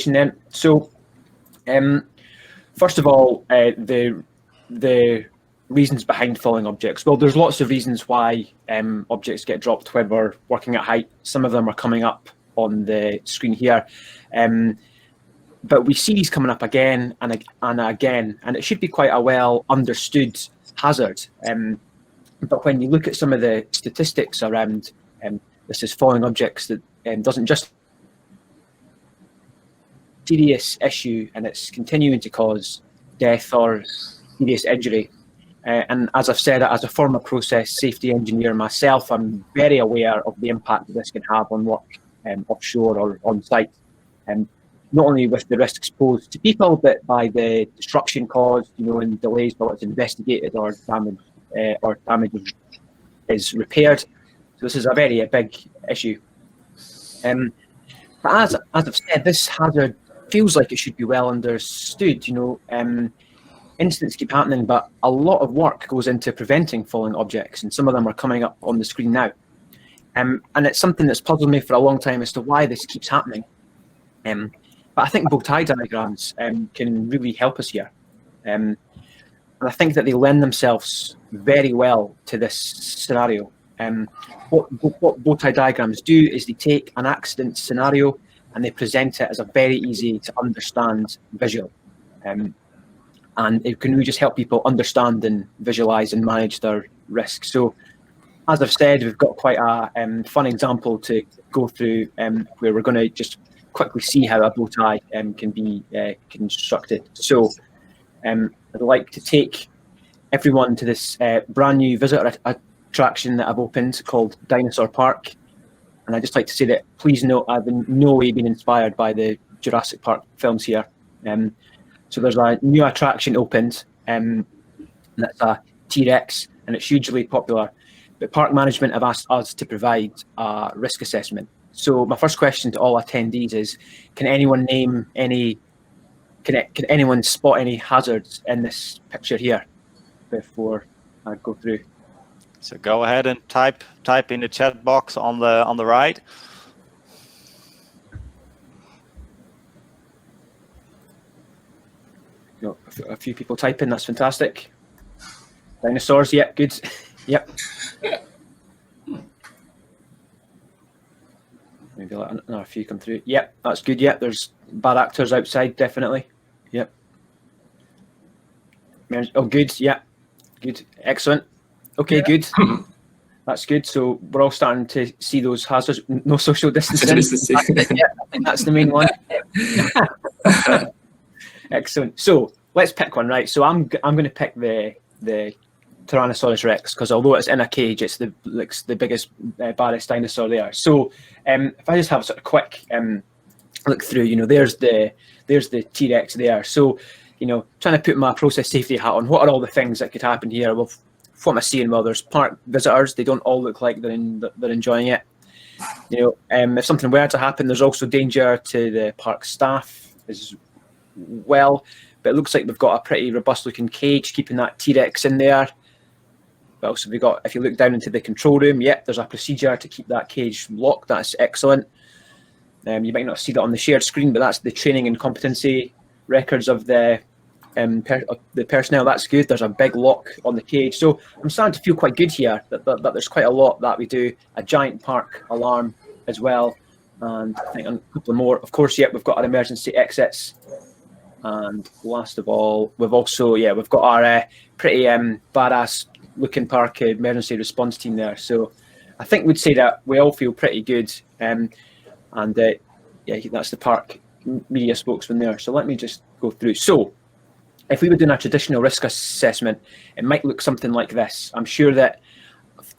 then. So, first of all, the reasons behind falling objects. Well, there's lots of reasons why objects get dropped when we're working at height. Some of them are coming up on the screen here. But we see these coming up again and again, and it should be quite a well understood hazard. But when you look at some of the statistics around this is falling objects, that doesn't just serious issue, and it's continuing to cause death or serious injury. And as I've said, as a former process safety engineer myself, I'm very aware of the impact that this can have on work offshore or on site. Not only with the risks posed to people, but by the destruction caused, and delays while it's investigated or damage is repaired. So this is a very big issue. But as I've said, this hazard feels like it should be well understood. Incidents keep happening, but a lot of work goes into preventing falling objects, and some of them are coming up on the screen now. And it's something that's puzzled me for a long time as to why this keeps happening. But I think bow tie diagrams can really help us here. And I think that they lend themselves very well to this scenario. What bow tie diagrams do is they take an accident scenario and they present it as a very easy to understand visual. And it can really just help people understand and visualize and manage their risk. So as I've said, we've got quite a fun example to go through where we're going to just quickly see how a bow tie can be constructed. So I'd like to take everyone to this brand new visitor attraction that I've opened called Dinosaur Park. And I'd just like to say that please note I've in no way been inspired by the Jurassic Park films here. So there's a new attraction opened, that's a T-Rex, and it's hugely popular. But park management have asked us to provide a risk assessment. So my first question to all attendees is, can anyone name can anyone spot any hazards in this picture here before I go through? So go ahead and type in the chat box on the right. A few people typing, that's fantastic. Dinosaurs, yeah, good. Yep. Maybe let another few come through. Yep, that's good. Yep, there's bad actors outside, definitely. Yep. Oh, good. Yeah, good. Excellent. Okay, yeah. Good. That's good. So we're all starting to see those hazards. No social distancing. Yeah, I think that's the main one. Excellent. So let's pick one, right? So I'm going to pick the Tyrannosaurus Rex, because although it's in a cage, it's the biggest, baddest dinosaur there. So if I just have a sort of quick look through, there's the T-Rex there. So, trying to put my process safety hat on, what are all the things that could happen here? Well, what am I seeing? Well, there's park visitors. They don't all look like they're enjoying it. If something were to happen, there's also danger to the park staff as well. But it looks like we've got a pretty robust looking cage keeping that T-Rex in there. But also we got, if you look down into the control room, yep, there's a procedure to keep that cage locked. That's excellent. You might not see that on the shared screen, but that's the training and competency records of the personnel. That's good. There's a big lock on the cage. So I'm starting to feel quite good here that there's quite a lot that we do. A giant park alarm as well. And I think a couple more. Of course, yep, we've got our emergency exits. And last of all, we've got our pretty badass looking park emergency response team there. So I think we'd say that we all feel pretty good. Yeah, that's the park media spokesman there. So let me just go through. So if we were doing a traditional risk assessment, it might look something like this. I'm sure that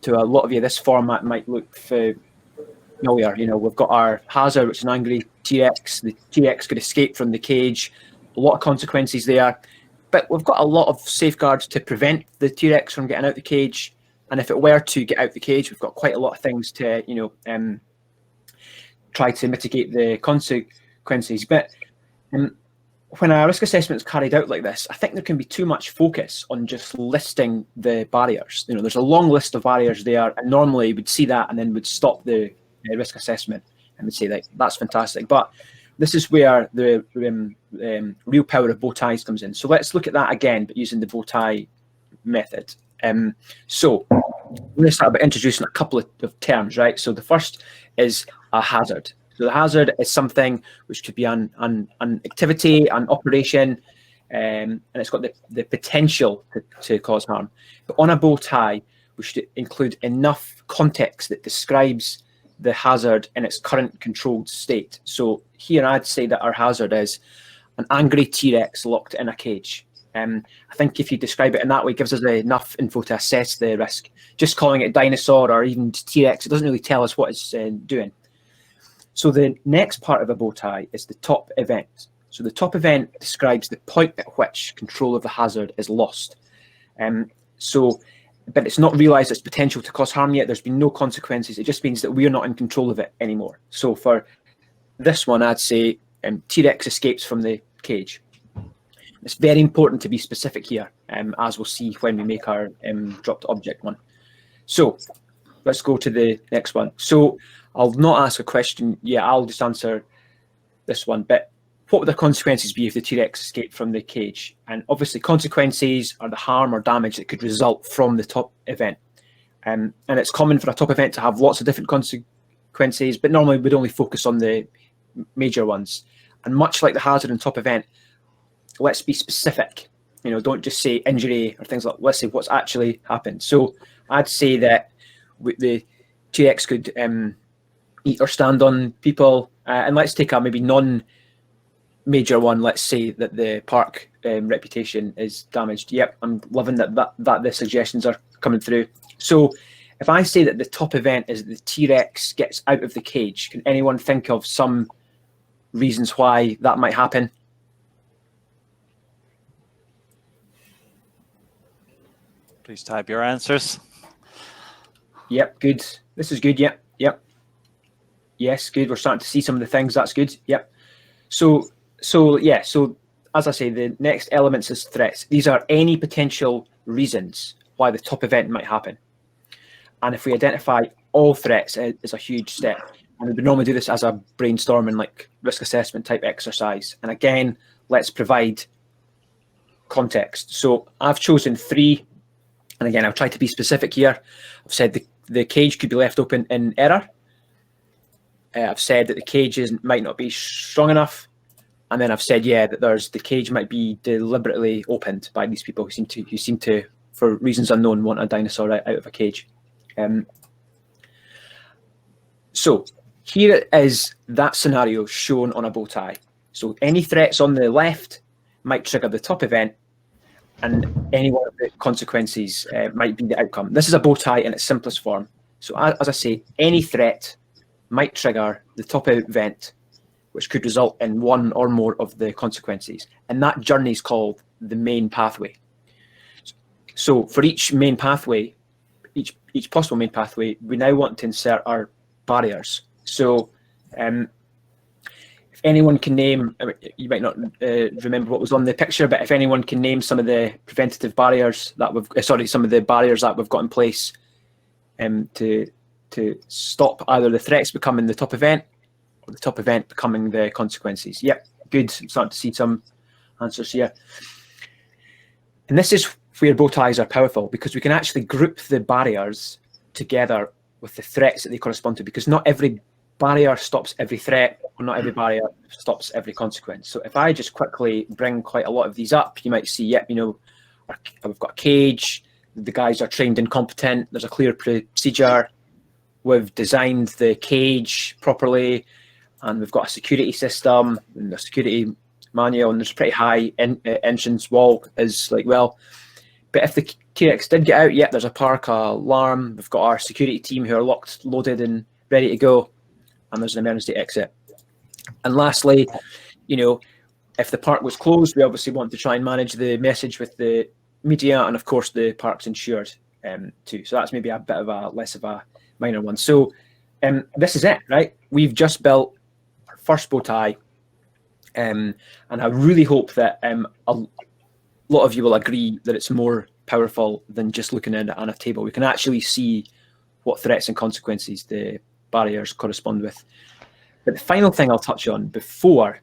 to a lot of you, this format might look familiar. We've got our hazard, which is an angry T-Rex. The T-Rex could escape from the cage. A lot of consequences there. But we've got a lot of safeguards to prevent the T-Rex from getting out the cage. And if it were to get out the cage, we've got quite a lot of things to, try to mitigate the consequences. But when a risk assessment is carried out like this, I think there can be too much focus on just listing the barriers. There's a long list of barriers there, and normally we'd see that and then would stop the risk assessment and would say, like, that's fantastic. But this is where the real power of bow ties comes in. So let's look at that again, but using the bow tie method. So I'm going to start by introducing a couple of terms, right? So the first is a hazard. So the hazard is something which could be an activity, an operation, and it's got the potential to cause harm. But on a bow tie, we should include enough context that describes the hazard in its current controlled state. So here I'd say that our hazard is an angry T-Rex locked in a cage. I think if you describe it in that way, it gives us enough info to assess the risk. Just calling it dinosaur or even T-Rex, it doesn't really tell us what it's doing. So the next part of a bow tie is the top event. So the top event describes the point at which control of the hazard is lost. But it's not realised its potential to cause harm yet. There's been no consequences. It just means that we're not in control of it anymore. So for this one, I'd say T-Rex escapes from the cage. It's very important to be specific here, as we'll see when we make our dropped object one. So let's go to the next one. So I'll not ask a question. Yeah, I'll just answer this one. But what would the consequences be if the T-Rex escaped from the cage? And obviously consequences are the harm or damage that could result from the top event. And it's common for a top event to have lots of different consequences, but normally we'd only focus on the major ones. And much like the hazard and top event, let's be specific. You know, don't just say injury or things like that. Let's say what's actually happened. So I'd say that the T-Rex could eat or stand on people. And let's take a maybe non-major one. Let's say that the park reputation is damaged. Yep, I'm loving that the suggestions are coming through. So if I say that the top event is the T-Rex gets out of the cage, can anyone think of some reasons why that might happen? Please type your answers. Yep, good. This is good. Yep. Yes, good. We're starting to see some of the things. That's good. Yep. So as I say, the next elements is threats. These are any potential reasons why the top event might happen. And if we identify all threats, it's a huge step. And we normally do this as a brainstorming, like risk assessment type exercise. And again, let's provide context. So I've chosen 3. And again, I've tried to be specific here. I've said the cage could be left open in error. I've said that the cage might not be strong enough. And then I've said, that the cage might be deliberately opened by these people who seem to, for reasons unknown, want a dinosaur out of a cage. So here is that scenario shown on a bow tie. So any threats on the left might trigger the top event, and any one of the consequences might be the outcome. This is a bow tie in its simplest form. So as I say, any threat might trigger the top event, which could result in one or more of the consequences. And that journey is called the main pathway. So for each main pathway, each possible main pathway, we now want to insert our barriers. So if anyone can name, you might not remember what was on the picture, but if anyone can name some of the preventative barriers that some of the barriers that we've got in place to stop either the threats becoming the top event or the top event becoming the consequences. Yep, good. I'm starting to see some answers here. And this is where bow ties are powerful, because we can actually group the barriers together with the threats that they correspond to, because not every barrier stops every threat, or not every barrier stops every consequence. So if I just quickly bring quite a lot of these up, you might see, we've got a cage, the guys are trained and competent, there's a clear procedure, we've designed the cage properly, and we've got a security system and a security manual, and there's a pretty high entrance wall as well. But if the T-Rex did get out, there's a park alarm, we've got our security team who are locked, loaded and ready to go, and there's an emergency exit. And lastly, if the park was closed, we obviously want to try and manage the message with the media, and of course the park's insured too. So that's maybe a bit of a less of a minor one. So this is it, right? We've just built our first bow tie, and I really hope that a lot of you will agree that it's more powerful than just looking at it on a table. We can actually see what threats and consequences the barriers correspond with. But the final thing I'll touch on before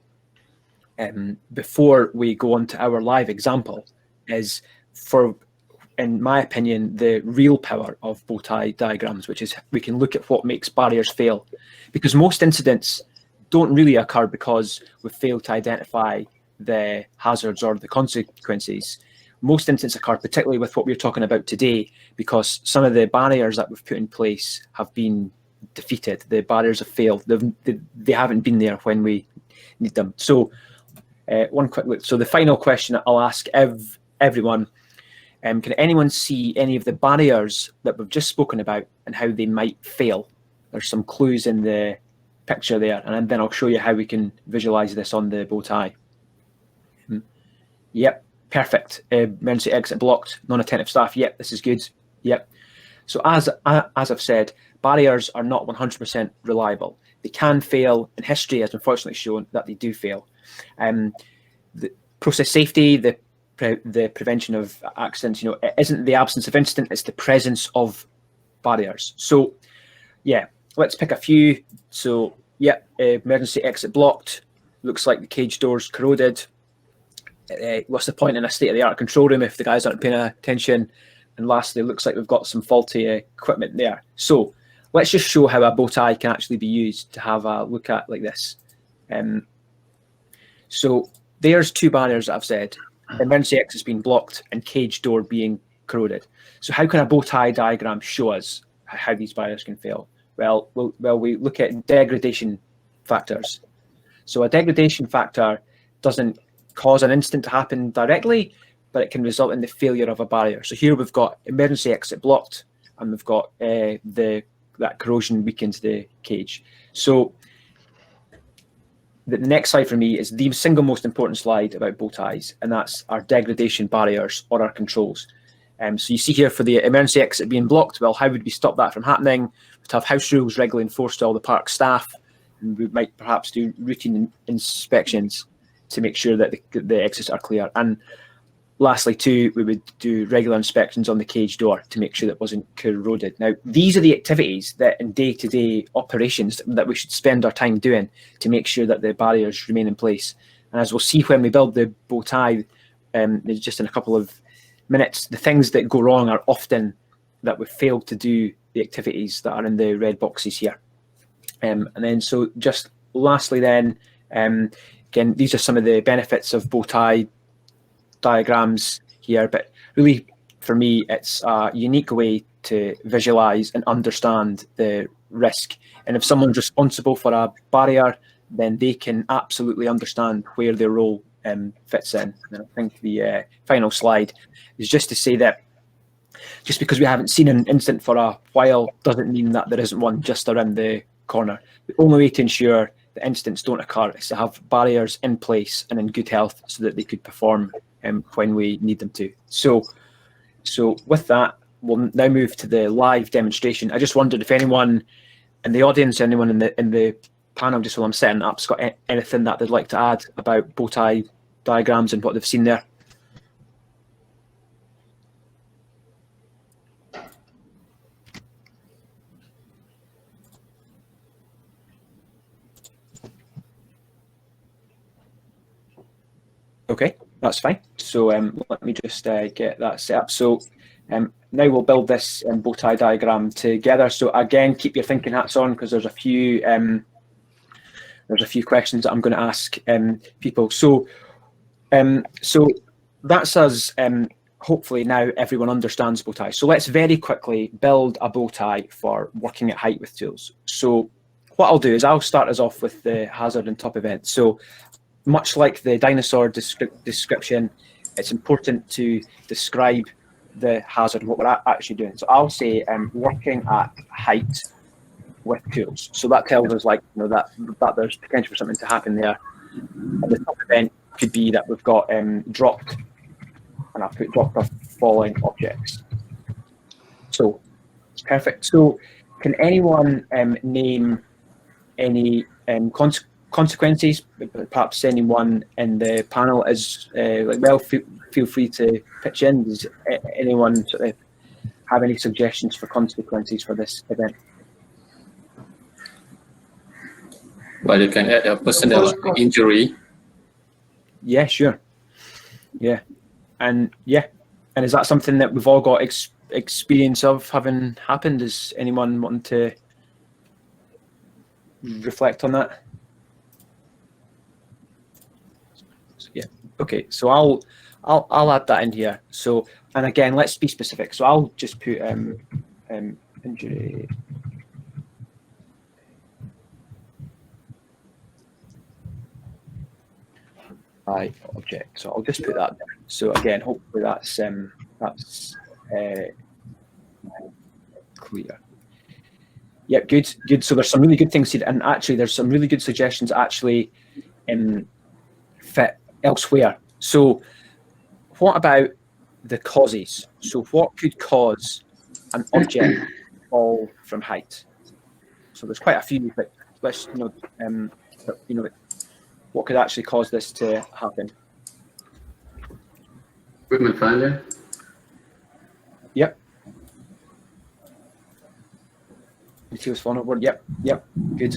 we go on to our live example is, in my opinion, the real power of bow tie diagrams, which is we can look at what makes barriers fail. Because most incidents don't really occur because we fail to identify the hazards or the consequences. Most incidents occur, particularly with what we're talking about today, because some of the barriers that we've put in place have been defeated. The barriers have failed. They haven't been there when we need them. So one quick look. So the final question I'll ask everyone, can anyone see any of the barriers that we've just spoken about and how they might fail? There's some clues in the picture there, and then I'll show you how we can visualize this on the bow tie. Yep, perfect. Emergency exit blocked, non-attentive staff. Yep, this is good. Yep. So as I've said, barriers are not 100% reliable. They can fail, and history has unfortunately shown that they do fail. The process safety, the prevention of accidents, it isn't the absence of incident, it's the presence of barriers. So yeah, let's pick a few. So yeah, emergency exit blocked. Looks like the cage door's corroded. What's the point in a state-of-the-art control room if the guys aren't paying attention? And lastly, looks like we've got some faulty equipment there. So let's just show how a bow tie can actually be used to have a look at like this. So there's two barriers that I've said. Emergency exit's been blocked and cage door being corroded. So how can a bow tie diagram show us how these barriers can fail? Well, we look at degradation factors. So a degradation factor doesn't cause an incident to happen directly, but it can result in the failure of a barrier. So here we've got emergency exit blocked, and we've got that corrosion weakens the cage. So the next slide for me is the single most important slide about bow ties, and that's our degradation barriers or our controls. So you see here for the emergency exit being blocked, well, how would we stop that from happening? We'd have house rules regularly enforced to all the park staff, and we might perhaps do routine inspections to make sure that the exits are clear. And lastly, too, we would do regular inspections on the cage door to make sure that it wasn't corroded. Now, these are the activities that in day-to-day operations that we should spend our time doing to make sure that the barriers remain in place. And as we'll see when we build the bow tie, just in a couple of minutes, the things that go wrong are often that we've failed to do the activities that are in the red boxes here. And then, so just lastly then, again, these are some of the benefits of bow tie diagrams here, but really for me it's a unique way to visualize and understand the risk. And if someone's responsible for a barrier, then they can absolutely understand where their role fits in. And I think the final slide is just to say that just because we haven't seen an incident for a while doesn't mean that there isn't one just around the corner. The only way to ensure that incidents don't occur is to have barriers in place and in good health so that they could perform when we need them to. So with that, we'll now move to the live demonstration. I just wondered if anyone in the audience, anyone in the panel, just while I'm setting up, has got anything that they'd like to add about bow tie diagrams and what they've seen there. Okay, that's fine. So let me just get that set up. So now we'll build this bow tie diagram together. So again, keep your thinking hats on because there's a few questions that I'm going to ask people. So that's us. Hopefully now everyone understands bow ties. So let's very quickly build a bow tie for working at height with tools. So what I'll do is I'll start us off with the hazard and top event. So much like the dinosaur description, it's important to describe the hazard and what we're actually doing. So I'll say working at height with tools. So that tells us that there's potential for something to happen there. And the top event could be that we've got dropped, and I've put dropped off falling objects. So perfect. So can anyone name any consequences? Perhaps anyone in the panel is feel free to pitch in. Does anyone sort of have any suggestions for consequences for this event? But you can add a personal injury. Yeah, sure. Yeah, and is that something that we've all got experience of having happened? Is anyone wanting to reflect on that? Yeah. Okay. So I'll add that in here. So, and again, let's be specific. So I'll just put injury. By object. So I'll just put that there. So again, hopefully that's clear. Yep, good. So there's some really good things here, and actually there's some really good suggestions actually fit elsewhere. So what about the causes? So what could cause an object to fall from height? So there's quite a few, but let's what could actually cause this to happen? Equipment failure. Yep. Materials falling overboard. Yep. Good.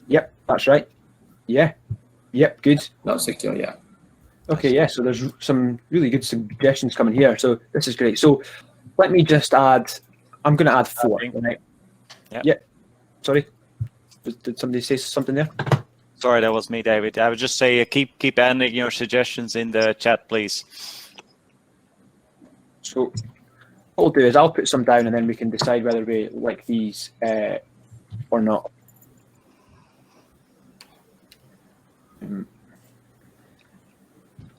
Yep, that's right. Yeah. Yep, good. Not secure, yeah. Okay, yeah, so there's some really good suggestions coming here. So this is great. So let me just add, I'm going to add 4. Right? Yeah. Sorry. Did somebody say something there? Sorry, that was me, David. I would just say keep adding your suggestions in the chat, please. So what we'll do is I'll put some down and then we can decide whether we like these or not.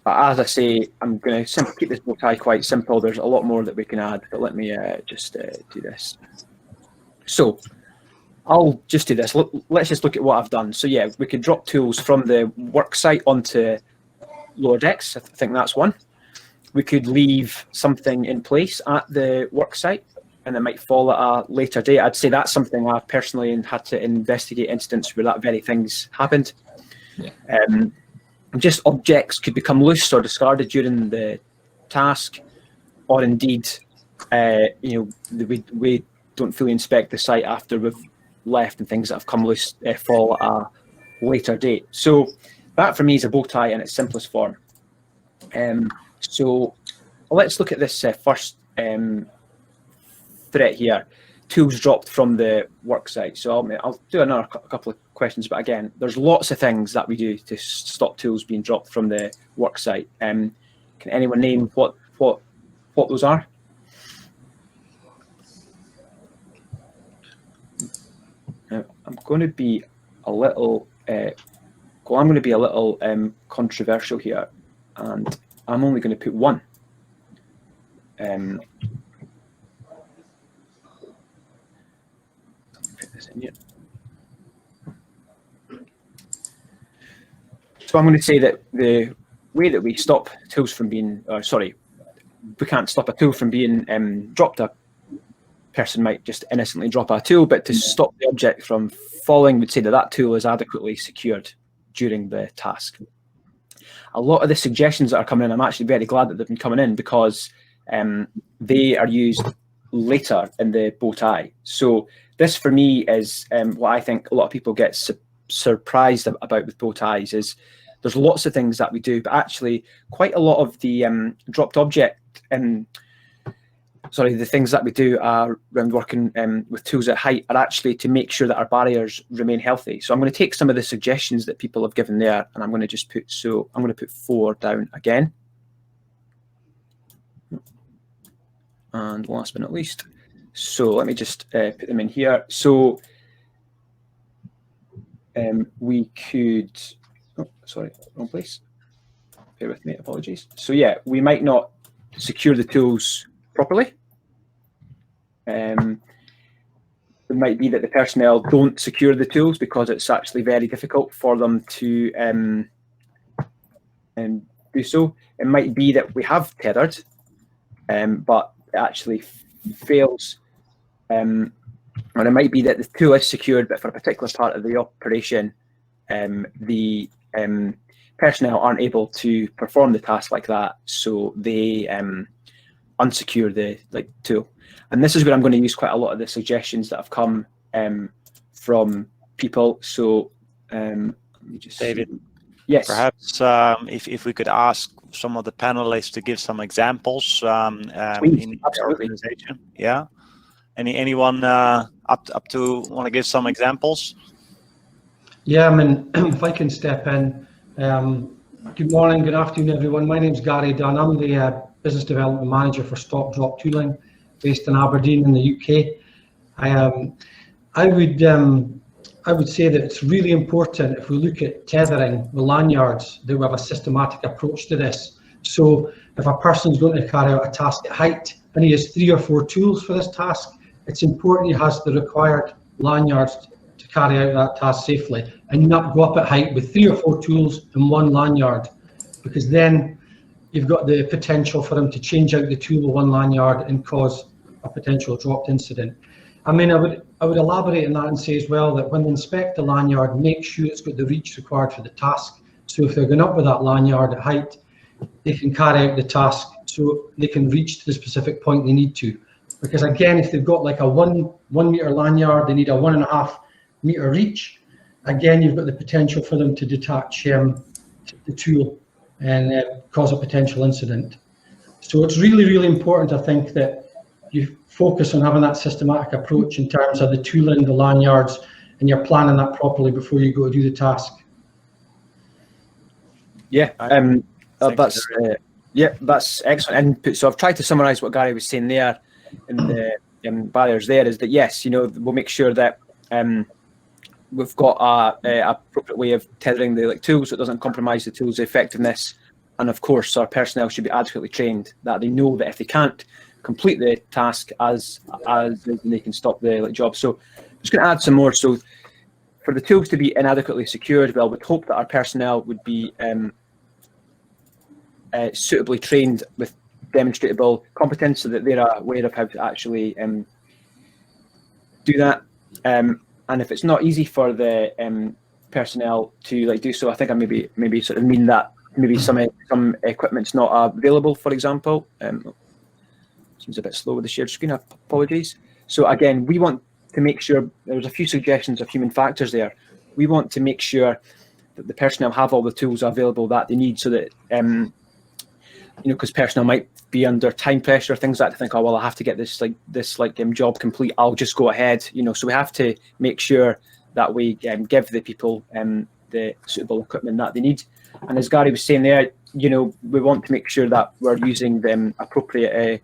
But as I say, I'm going to keep this bow tie quite simple. There's a lot more that we can add, but let me just do this. So I'll just do this. Let's just look at what I've done. So yeah, we could drop tools from the work site onto lower decks. I think that's one. We could leave something in place at the work site and it might fall at a later date. I'd say that's something I've personally had to investigate incidents where that very thing's happened. Yeah. Just objects could become loose or discarded during the task, or indeed, we don't fully inspect the site after we've left and things that have come loose fall at a later date. So that for me is a bow tie in its simplest form. So let's look at this first threat here. Tools dropped from the work site. So I'll do another couple of questions, but again, there's lots of things that we do to stop tools being dropped from the work site. Can anyone name what those are? Now, I'm going to be a little controversial here, and I'm only going to put one. Put this in here. So I'm going to say that the way that we stop tools from being, we can't stop a tool from being dropped. A person might just innocently drop a tool, but to stop the object from falling, we'd say that tool is adequately secured during the task. A lot of the suggestions that are coming in, I'm actually very glad that they've been coming in because they are used later in the bow tie. So this for me is what I think a lot of people get surprised about with bow ties is there's lots of things that we do, but actually quite a lot of the dropped object, the things that we do are around working with tools at height are actually to make sure that our barriers remain healthy. So I'm going to take some of the suggestions that people have given there, and I'm going to just put 4 down again. And last but not least, so let me just put them in here. So we could, wrong place. Bear with me, apologies. So yeah, we might not secure the tools properly. It might be that the personnel don't secure the tools because it's actually very difficult for them to do so. It might be that we have tethered, but it actually fails. Or it might be that the tool is secured, but for a particular part of the operation, the personnel aren't able to perform the task like that, so they unsecure the tool. And this is where I'm going to use quite a lot of the suggestions that have come from people. So let me just David, yes, perhaps if we could ask some of the panelists to give some examples Please, in the absolutely. organization. Yeah. Anyone up to want to give some examples? Yeah, I mean, if I can step in. Good morning, good afternoon, everyone. My name's Gary Dunn. I'm the Business Development Manager for Stop Drop Tooling, based in Aberdeen in the UK. I would say that it's really important, if we look at tethering with lanyards, that we have a systematic approach to this. So if a person's going to carry out a task at height and he has 3 or 4 tools for this task, it's important he has the required lanyards to carry out that task safely, and not go up at height with 3 or 4 tools and 1 lanyard, because then you've got the potential for him to change out the tool with 1 lanyard and cause a potential dropped incident. I mean, I would elaborate on that and say as well that when they inspect the lanyard, make sure it's got the reach required for the task. So if they're going up with that lanyard at height, they can carry out the task so they can reach to the specific point they need to. Because again, if they've got like a 1 meter lanyard, they need a 1.5 meter reach. Again, you've got the potential for them to detach the tool and cause a potential incident. So it's really, really important, I think, that you focus on having that systematic approach in terms of the tooling, the lanyards, and you're planning that properly before you go to do the task. yeah, that's excellent input. So I've tried to summarise what Gary was saying there in the barriers. There is that yes, we'll make sure that we've got a appropriate way of tethering the tools so it doesn't compromise the tool's effectiveness, and of course our personnel should be adequately trained, that they know that if they can't complete the task as they can stop the job. So I'm just going to add some more. So for the tools to be inadequately secured, well, we'd hope that our personnel would be suitably trained with demonstrable competence, so that they're aware of how to actually do that. And if it's not easy for the personnel to do so, I think I maybe sort of mean that maybe some equipment's not available, for example. Seems a bit slow with the shared screen, apologies. So again, we want to make sure, there's a few suggestions of human factors there. We want to make sure that the personnel have all the tools available that they need, so that, because personnel might be under time pressure, things like that, to think, oh, well, I have to get this job complete, I'll just go ahead, so we have to make sure that we give the people the suitable equipment that they need. And as Gary was saying there, we want to make sure that we're using the appropriate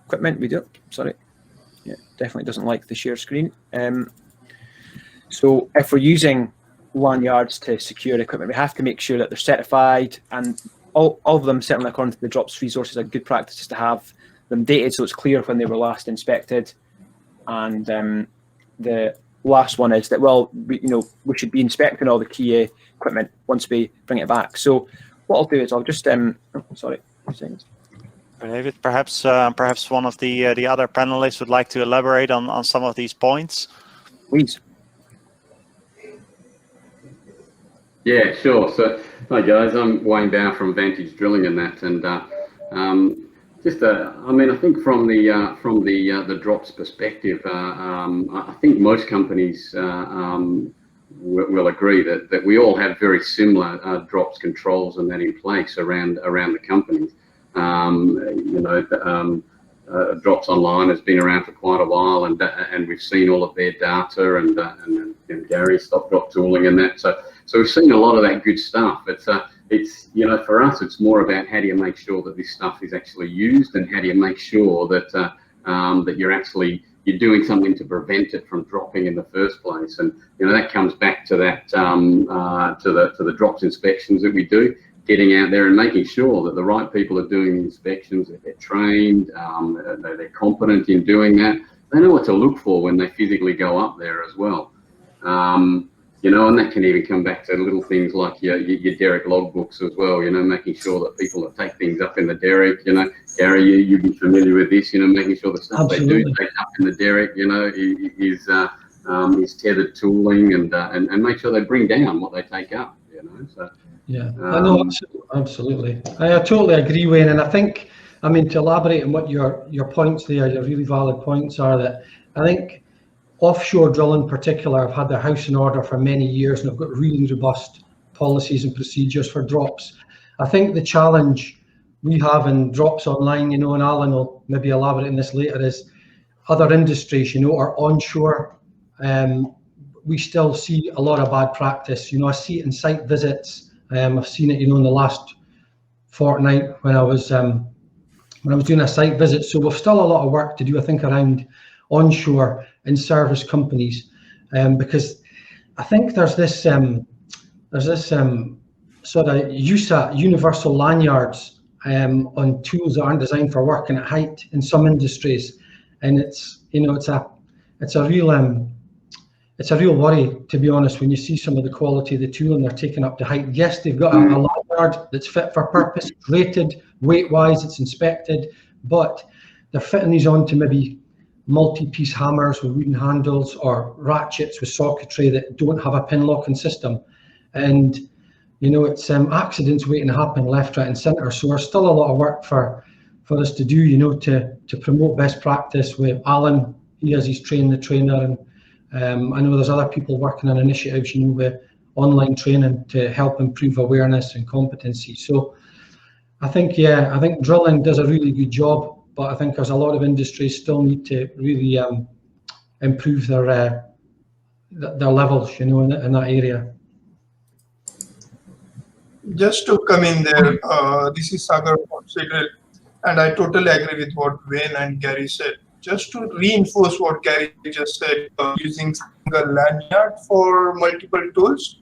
equipment. We do. Sorry, yeah, definitely doesn't like the share screen. So if we're using lanyards to secure equipment, we have to make sure that they're certified, and all of them, certainly according to the drops resources, are good practices to have them dated so it's clear when they were last inspected. And the last one is that, well, we should be inspecting all the key equipment once we bring it back. So what I'll do is I'll just sorry, 2 seconds. David, perhaps one of the other panelists would like to elaborate on some of these points. Please. Yeah, sure. So, hi guys, I'm Wayne Bower from Vantage Drilling and that, and I think from the drops perspective, I think most companies will agree that we all have very similar drops controls and that in place around the company. Drops Online has been around for quite a while, and we've seen all of their data and Gary's Stop Drop Tooling and that. So we've seen a lot of that good stuff. It's for us, it's more about how do you make sure that this stuff is actually used, and how do you make sure that that you're doing something to prevent it from dropping in the first place. And that comes back to that to the drops inspections that we do, getting out there and making sure that the right people are doing the inspections, that they're trained, they're competent in doing that. They know what to look for when they physically go up there as well. And that can even come back to little things like your derrick logbooks as well, making sure that people that take things up in the derrick, Gary, you'd be familiar with this, making sure the stuff Absolutely. They do take up in the derrick, is tethered tooling, and make sure they bring down what they take up, so. Yeah, I know, absolutely. I totally agree, Wayne, and I think, to elaborate on what your points there, your really valid points are, that I think offshore drill in particular have had their house in order for many years and have got really robust policies and procedures for drops. I think the challenge we have in drops online, you know, and Alan will maybe elaborate on this later, is other industries, you know, are onshore. We still see a lot of bad practice. You know, I see it in site visits. I've seen it, you know, in the last fortnight when I was doing a site visit. So we've still a lot of work to do, I think, around onshore in service companies, because I think there's this sort of universal lanyards on tools that aren't designed for working at height in some industries, and it's, you know, it's a real worry, to be honest, when you see some of the quality of the tool and they're taken up to height. Yes, they've got a lanyard that's fit for purpose, rated weight-wise, it's inspected, but they're fitting these onto maybe multi-piece hammers with wooden handles or ratchets with socketry that don't have a pin locking system, and you know, it's accidents waiting to happen left, right, and centre. So there's still a lot of work for us to do, you know, to promote best practice. With Alan, he has his train the trainer, and I know there's other people working on initiatives, you know, with online training to help improve awareness and competency. So I think drilling does a really good job, but I think there's a lot of industries still need to really improve their levels, you know, in that area. Just to come in there, this is Sagar from Citadel, and I totally agree with what Wayne and Gary said. Just to reinforce what Gary just said, using single lanyard for multiple tools,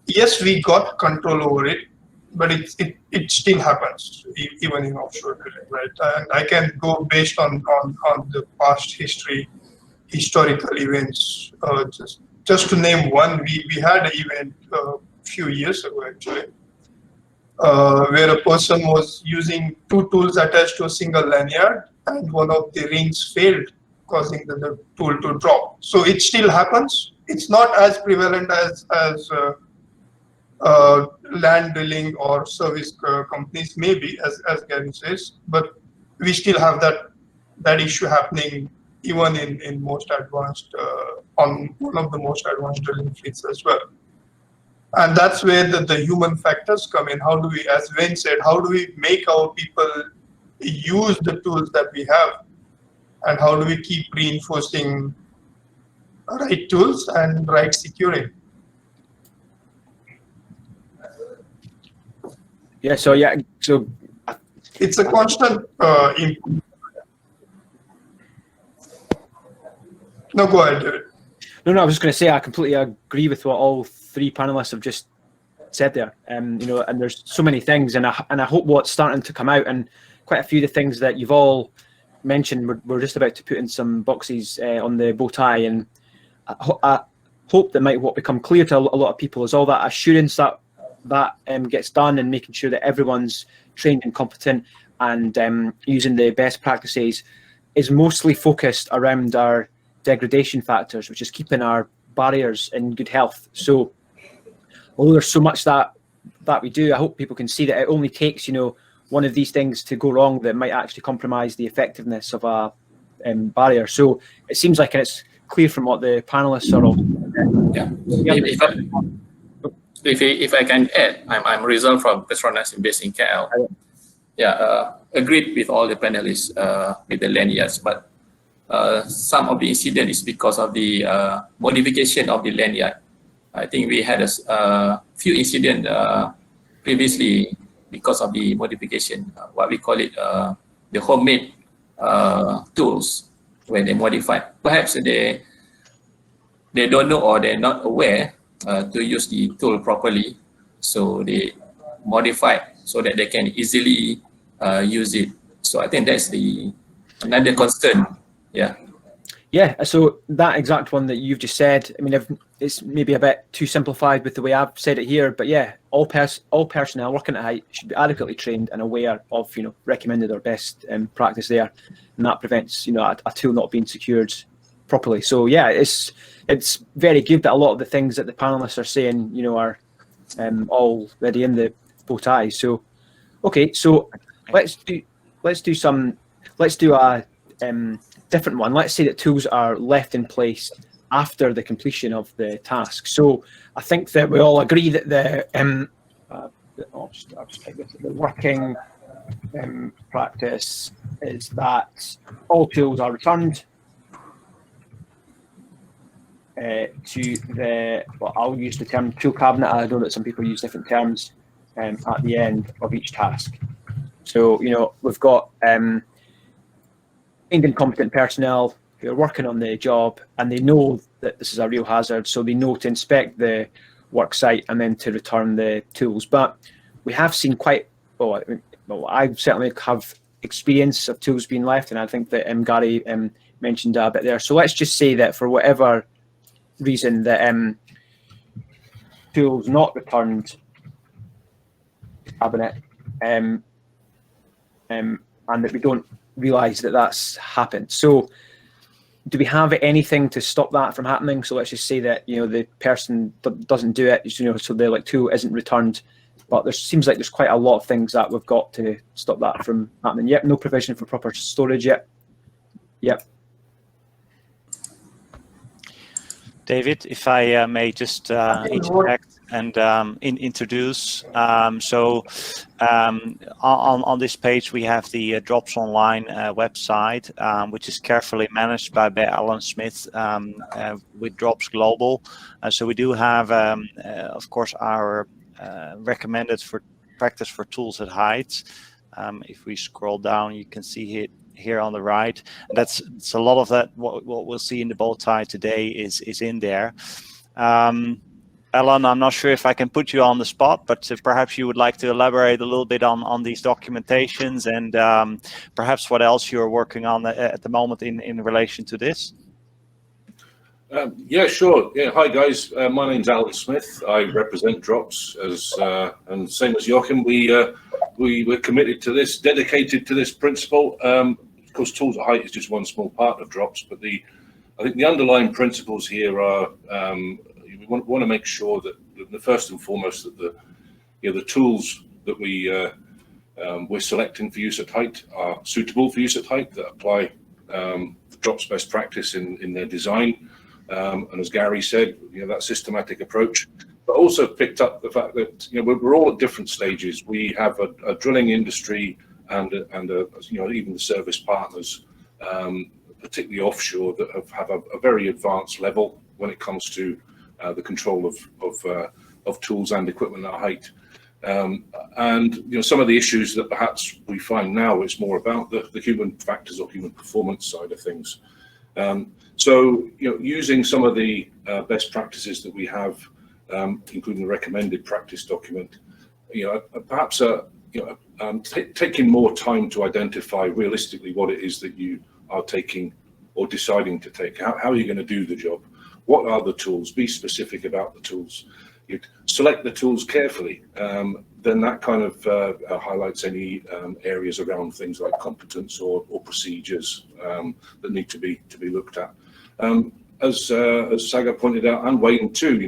yes, we got control over it, but it still happens, even in offshore drilling, right? And I can go based on the past historical events. Just to name one, we had an event few years ago, actually, where a person was using two tools attached to a single lanyard, and one of the rings failed, causing the tool to drop. So it still happens. It's not as prevalent as land drilling or service companies, maybe, as Gary says, but we still have that issue happening even in most advanced, on one of the most advanced drilling fleets as well. And that's where the human factors come in. How do we, as Wayne said, how do we make our people use the tools that we have? And how do we keep reinforcing right tools and right securing? Yeah, so It's a constant improvement. No, go ahead, David. No, I was just going to say I completely agree with what all three panelists have just said there. You know, and there's so many things, and I hope what's starting to come out, and quite a few of the things that you've all mentioned, we're just about to put in some boxes on the bow tie, and I hope that might what become clear to a lot of people is all that assurance that gets done, and making sure that everyone's trained and competent, and using the best practices is mostly focused around our degradation factors, which is keeping our barriers in good health. So although there's so much that we do, I hope people can see that it only takes, you know, one of these things to go wrong that might actually compromise the effectiveness of a barrier. So it seems like it's clear from what the panelists are all. Yeah. If I can add, I'm Rizal from Petronas based in KL. Yeah, agreed with all the panelists with the lanyards, but some of the incident is because of the modification of the lanyard. I think we had a few incidents previously because of the modification, what we call it, the homemade tools, when they modify. Perhaps they don't know, or they're not aware to use the tool properly, so they modify so that they can easily use it. So I think that's another concern. Yeah, so that exact one that you've just said, I mean, it's maybe a bit too simplified with the way I've said it here, but yeah, all personnel working at height should be adequately trained and aware of, you know, recommended or best practice there, and that prevents, you know, a tool not being secured properly. So yeah, it's very good that a lot of the things that the panelists are saying, you know, are already in the bow tie. So let's do a different one. Let's say that tools are left in place after the completion of the task. So I think that we all agree that the working practice is that all tools are returned to the, well, I'll use the term tool cabinet. I know that some people use different terms at the end of each task. So, you know, we've got trained and competent personnel who are working on the job, and they know that this is a real hazard, so they know to inspect the work site and then to return the tools. But we have seen quite, well, I certainly have experience of tools being left, and I think that Gary mentioned a bit there. So let's just say that for whatever reason that tools not returned to cabinet, and that we don't realise that that's happened. So do we have anything to stop that from happening? So let's just say that, you know, the person doesn't do it, you know, so the tool isn't returned. But there seems like there's quite a lot of things that we've got to stop that from happening. Yep, no provision for proper storage yet. Yep. David, if I may just interject and introduce. On this page, we have the Drops Online website, which is carefully managed by Alan Smith with Drops Global. So we do have, of course, our recommended for practice for tools at height. If we scroll down, you can see it here on the right. It's a lot of that. What we'll see in the bow tie today is in there. Alan, I'm not sure if I can put you on the spot, but perhaps you would like to elaborate a little bit on these documentations and perhaps what else you're working on at the moment in relation to this. Yeah, sure. Yeah, hi guys. My name's Alan Smith. I represent Drops and same as Joachim, we're committed to this, dedicated to this principle. Of course, tools at height is just one small part of Drops, but I think the underlying principles here are we want to make sure that the first and foremost that the tools that we're selecting for use at height are suitable for use at height, that apply the Drops best practice in their design. And as Gary said, that systematic approach, but also picked up the fact that we're all at different stages. We have a drilling industry and even the service partners, particularly offshore, that have a very advanced level when it comes to the control of tools and equipment at height. And some of the issues that perhaps we find now, it's more about the human factors or human performance side of things. So using some of the best practices that we have, including the recommended practice document, perhaps taking more time to identify realistically what it is that you are taking or deciding to take. How are you going to do the job? What are the tools? Be specific about the tools. You select the tools carefully. Then that kind of highlights any areas around things like competence or procedures that need to be looked at. As Saga pointed out, and Wayne too,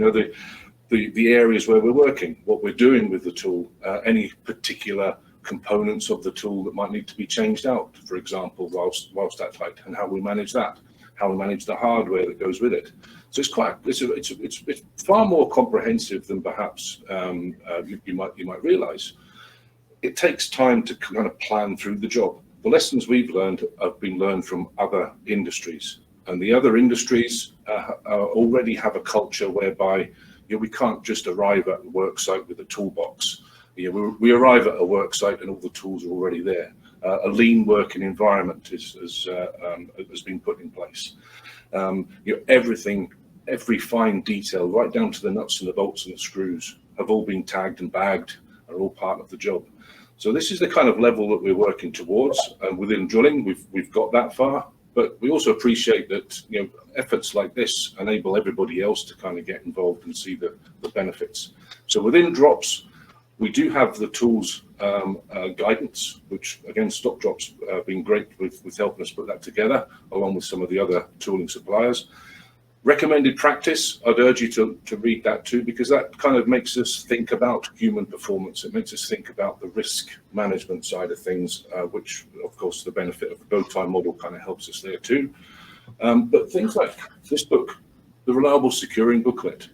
the areas where we're working, what we're doing with the tool, any particular components of the tool that might need to be changed out, for example, whilst at height, and how we manage that, how we manage the hardware that goes with it. So it's far more comprehensive than perhaps you might realise. It takes time to kind of plan through the job. The lessons we've learned have been learned from other industries, and the other industries already have a culture whereby we can't just arrive at a work site with a toolbox. We arrive at a work site and all the tools are already there. A lean working environment has been put in place. Every fine detail, right down to the nuts and the bolts and the screws, have all been tagged and bagged, are all part of the job. So this is the kind of level that we're working towards. And within drilling, we've got that far, but we also appreciate that efforts like this enable everybody else to kind of get involved and see the benefits. So within Drops, we do have the tools guidance, which again, Stock Drops been great with helping us put that together, along with some of the other tooling suppliers. Recommended practice, I'd urge you to read that too, because that kind of makes us think about human performance. It makes us think about the risk management side of things, which of course the benefit of the bow tie model kind of helps us there too. But things like this book, the Reliable Securing booklet,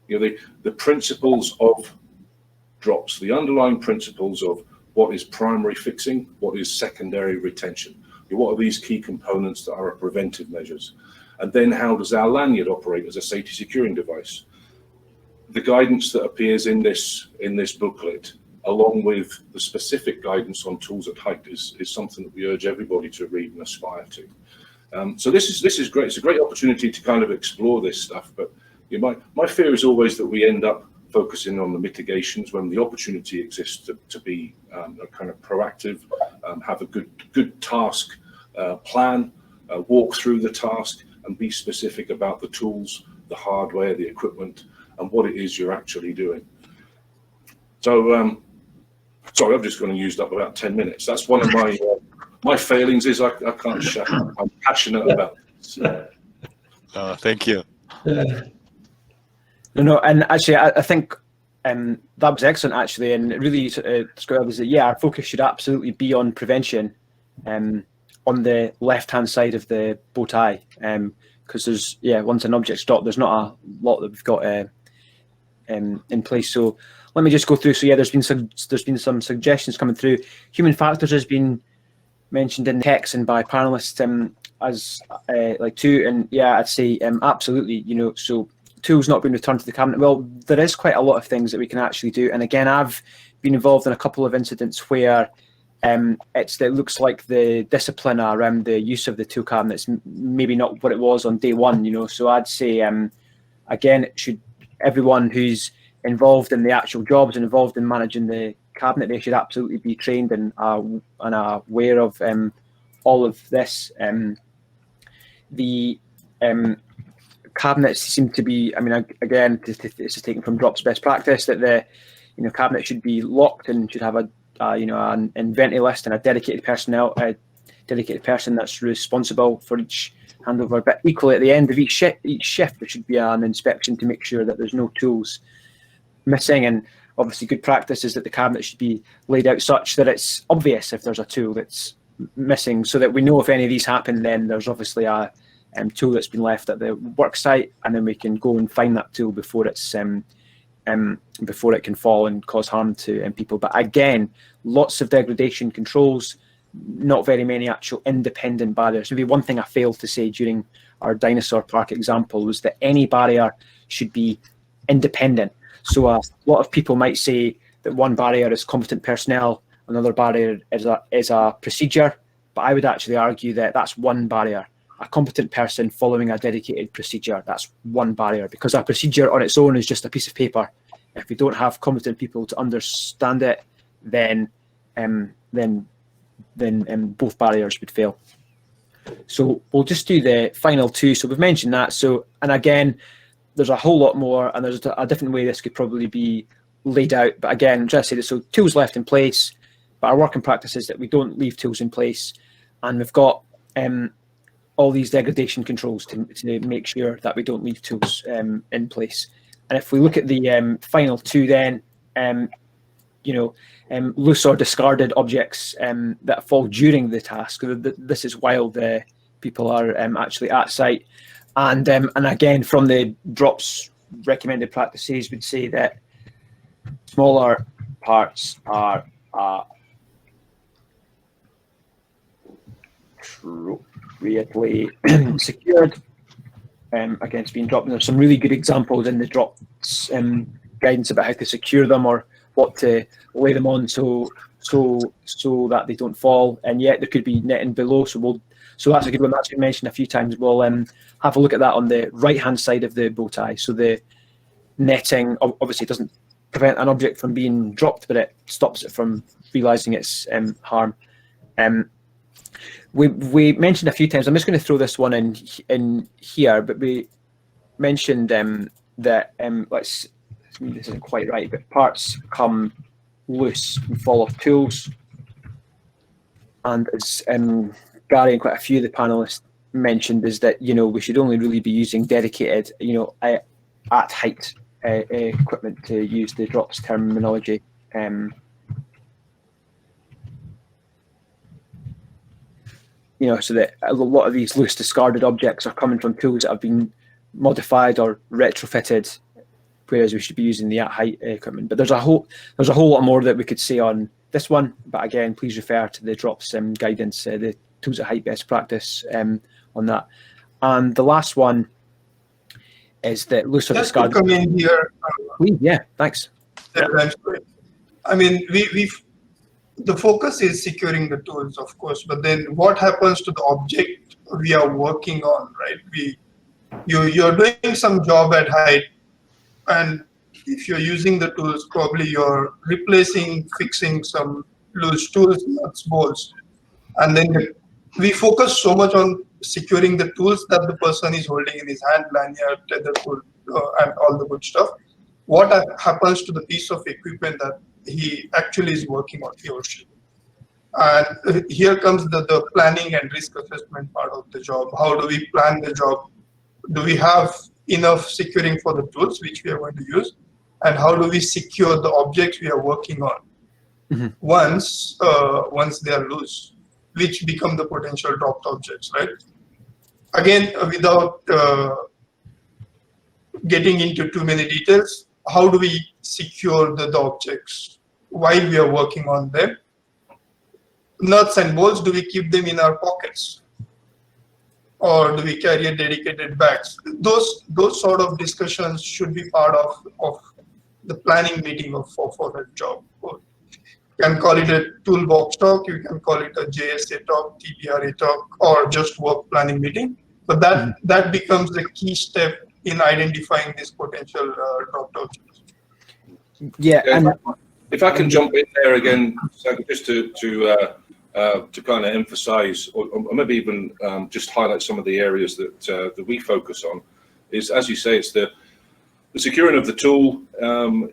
the principles of drops, the underlying principles of what is primary fixing, what is secondary retention. What are these key components that are preventive measures? And then how does our lanyard operate as a safety securing device? The guidance that appears in this booklet, along with the specific guidance on tools at height, is something that we urge everybody to read and aspire to. So this is great. It's a great opportunity to kind of explore this stuff. But my fear is always that we end up focusing on the mitigations when the opportunity exists to be kind of proactive, have a good task plan, walk through the task, and be specific about the tools, the hardware, the equipment, and what it is you're actually doing. So, sorry, I've just gone and used up about 10 minutes. That's one of my failings is I can't shut up. I'm passionate about this. Thank you. No, and actually, I think that was excellent, actually, and it really described was that, yeah, our focus should absolutely be on prevention on the left-hand side of the bow tie, because there's, once an object's dropped, there's not a lot that we've got in place. So let me just go through. So yeah, there's been some suggestions coming through. Human factors has been mentioned in the text and by panelists as like two, and yeah, I'd say absolutely. So tools not being returned to the cabinet. Well, there is quite a lot of things that we can actually do, and again, I've been involved in a couple of incidents where it looks like the discipline around the use of the tool cabinets maybe not what it was on day one. So I'd say again, everyone who's involved in the actual jobs and involved in managing the cabinet, they should absolutely be trained and aware of all of this. The cabinets seem to be, again, this is taken from Drops best practice, that the cabinet should be locked and should have an inventory list and a dedicated person that's responsible for each handover. But equally, at the end of each shift, there should be an inspection to make sure that there's no tools missing. And obviously, good practice is that the cabinet should be laid out such that it's obvious if there's a tool that's missing, so that we know if any of these happen, then there's obviously a tool that's been left at the work site, and then we can go and find that tool before it's before it can fall and cause harm to people. But again, lots of degradation controls, not very many actual independent barriers. Maybe one thing I failed to say during our dinosaur park example was that any barrier should be independent. So a lot of people might say that one barrier is competent personnel, another barrier is a procedure, but I would actually argue that that's one barrier. A competent person following a dedicated procedure, that's one barrier, because a procedure on its own is just a piece of paper. If we don't have competent people to understand it, then both barriers would fail. So we'll just do the final two. So we've mentioned that. So, and again, there's a whole lot more, and there's a different way this could probably be laid out. But again, I'm trying to say this. So tools left in place, but our working practice is that we don't leave tools in place, and we've got all these degradation controls to make sure that we don't leave tools in place. And if we look at the final two, then loose or discarded objects that fall during the task. This is while the people are actually at site, and again, from the Drops recommended practices, would say that smaller parts are appropriately secured against being dropped. And there's some really good examples in the Drops guidance about how to secure them or what to lay them on so that they don't fall. And yet there could be netting below. So that's a good one. That's been mentioned a few times. We'll have a look at that on the right-hand side of the bow tie. So the netting obviously doesn't prevent an object from being dropped, but it stops it from realizing its harm. We mentioned a few times, I'm just going to throw this one in here, but we mentioned that this isn't quite right, but parts come loose and fall off tools. And as Gary and quite a few of the panelists mentioned is that, you know, we should only really be using dedicated, you know, at height equipment, to use the drops terminology. You know, so that a lot of these loose discarded objects are coming from tools that have been modified or retrofitted, whereas we should be using the at height equipment. But there's a whole lot more that we could say on this one. But again, please refer to the drops guidance, the tools at height best practice on that. And the last one is that loose or Just to discarded. come in here. Yeah, thanks. I mean, the focus is securing the tools, of course, but then what happens to the object we are working on, right? You're doing some job at height, and if you're using the tools, probably you're replacing, fixing some loose tools, nuts, bolts, and then we focus so much on securing the tools that the person is holding in his hand, lanyard, tether tool, and all the good stuff. What happens to the piece of equipment that he actually is working on, he or she? And here comes the planning and risk assessment part of the job. How do we plan the job? Do we have enough securing for the tools which we are going to use? And how do we secure the objects we are working on once they are loose, which become the potential dropped objects, right? Again, without getting into too many details, how do we secure the objects while we are working on them? Nuts and bolts, do we keep them in our pockets? Or do we carry a dedicated bags? Those sort of discussions should be part of the planning meeting for that job. You can call it a toolbox talk, you can call it a JSA talk, TBRA talk, or just work planning meeting. But that becomes the key step in identifying this potential dropped objects. Yeah, and if I can jump in there again, just to kind of emphasize, or maybe even just highlight some of the areas that we focus on, is, as you say, it's the securing of the tool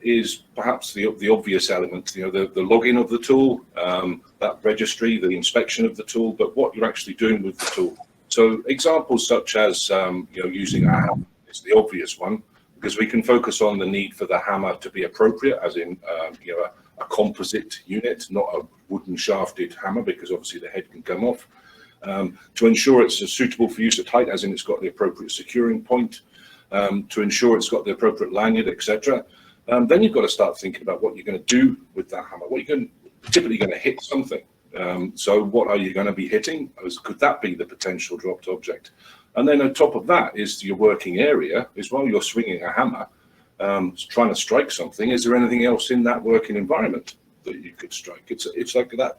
is perhaps the obvious element. You know, the logging of the tool, that registry, the inspection of the tool, but what you're actually doing with the tool. So examples such as you know, using a hammer is the obvious one, because we can focus on the need for the hammer to be appropriate, as in you know, a composite unit, not a wooden shafted hammer, because obviously the head can come off. To ensure it's suitable for use at height, as in it's got the appropriate securing point, to ensure it's got the appropriate lanyard, etc. Then you've got to start thinking about what you're going to do with that hammer. What you're typically going to hit something. So what are you going to be hitting? Could that be the potential dropped object? And then on top of that is your working area, is while you're swinging a hammer, trying to strike something, is there anything else in that working environment that you could strike? It's like that,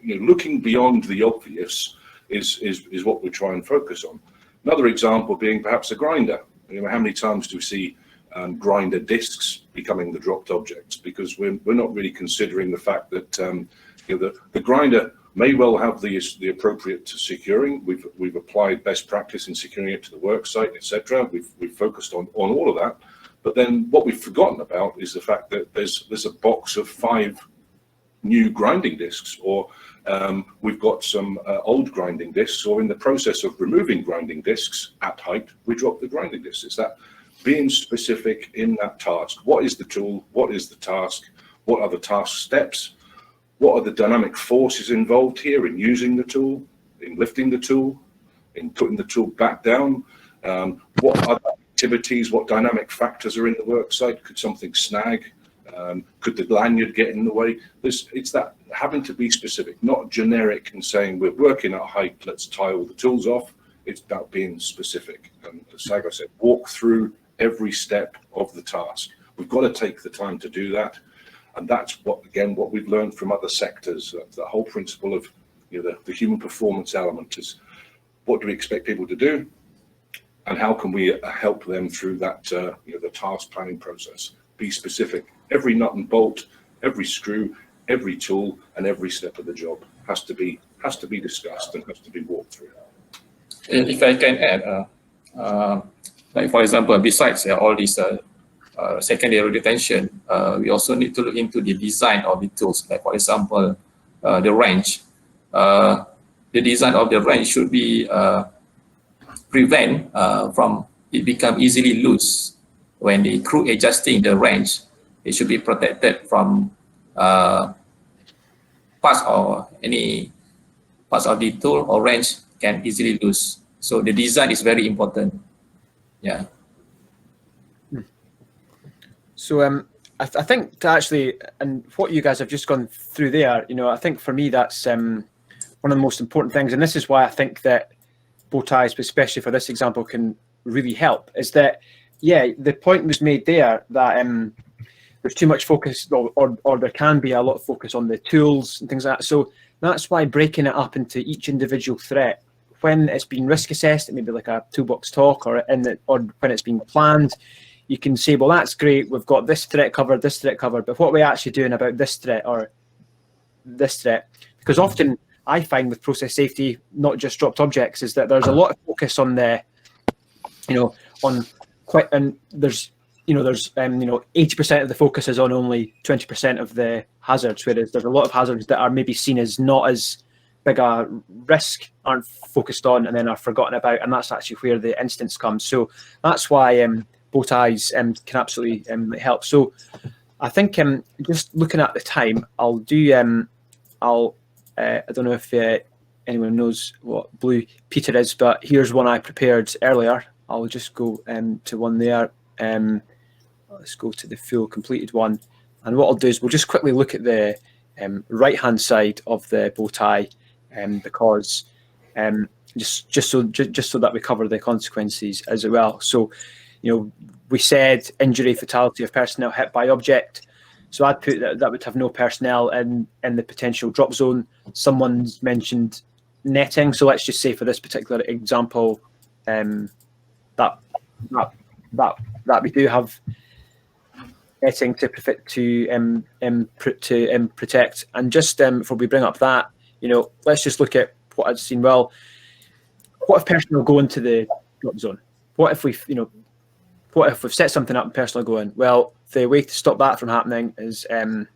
you know, looking beyond the obvious is what we try and focus on. Another example being perhaps a grinder. You know, how many times do we see grinder discs becoming the dropped objects? Because we're not really considering the fact that you know, the grinder may well have the appropriate securing. We've applied best practice in securing it to the work site, etc. We've focused on all of that. But then what we've forgotten about is the fact that there's a box of 5 new grinding discs, or we've got some old grinding discs, or in the process of removing grinding discs at height, we drop the grinding discs. It's that being specific in that task. What is the tool? What is the task? What are the task steps? What are the dynamic forces involved here in using the tool, in lifting the tool, in putting the tool back down? What other activities, what dynamic factors are in the work site? Could something snag? Could the lanyard get in the way? It's that having to be specific, not generic and saying we're working at height, let's tie all the tools off. It's about being specific. And as Sagar said, walk through every step of the task. We've got to take the time to do that. And that's what we've learned from other sectors. The whole principle of, you know, the human performance element is, what do we expect people to do, and how can we help them through that, you know, the task planning process? Be specific. Every nut and bolt, every screw, every tool, and every step of the job has to be discussed and has to be walked through. If I can add, like for example, besides all these secondary retention, we also need to look into the design of the tools. Like for example, the wrench. The design of the wrench should be prevent from it become easily loose. When the crew adjusting the wrench, it should be protected from parts or any parts of the tool or wrench can easily lose. So the design is very important. Yeah. So I think to actually, and what you guys have just gone through there, you know, I think for me that's one of the most important things, and this is why I think that bow ties, especially for this example, can really help. Is that, yeah, the point was made there that there's too much focus, or there can be a lot of focus on the tools and things like that. So that's why breaking it up into each individual threat, when it's been risk assessed, it may be like a toolbox talk, or when it's been planned, you can say, well, that's great, we've got this threat covered, but what are we actually doing about this threat or this threat? Because often I find with process safety, not just dropped objects, is that there's a lot of focus on the, you know, and there's 80% of the focus is on only 20% of the hazards, whereas there's a lot of hazards that are maybe seen as not as big a risk, aren't focused on, and then are forgotten about, and that's actually where the instance comes. So that's why bow ties can absolutely help. So I think just looking at the time, I'll do I don't know if anyone knows what Blue Peter is, but here's one I prepared earlier. I'll just go to one there. Let's go to the full completed one. And what I'll do is we'll just quickly look at the right-hand side of the bow tie, because just so that we cover the consequences as well. So, you know, we said injury, fatality of personnel hit by object. So I'd put that would have no personnel in the potential drop zone. Someone's mentioned netting. So let's just say for this particular example, that we do have netting to protect. And just before we bring up that, you know, let's just look at what I've seen. Well, what if personnel go into the drop zone? What if we've set something up and personnel go in? Well, the way to stop that from happening is, you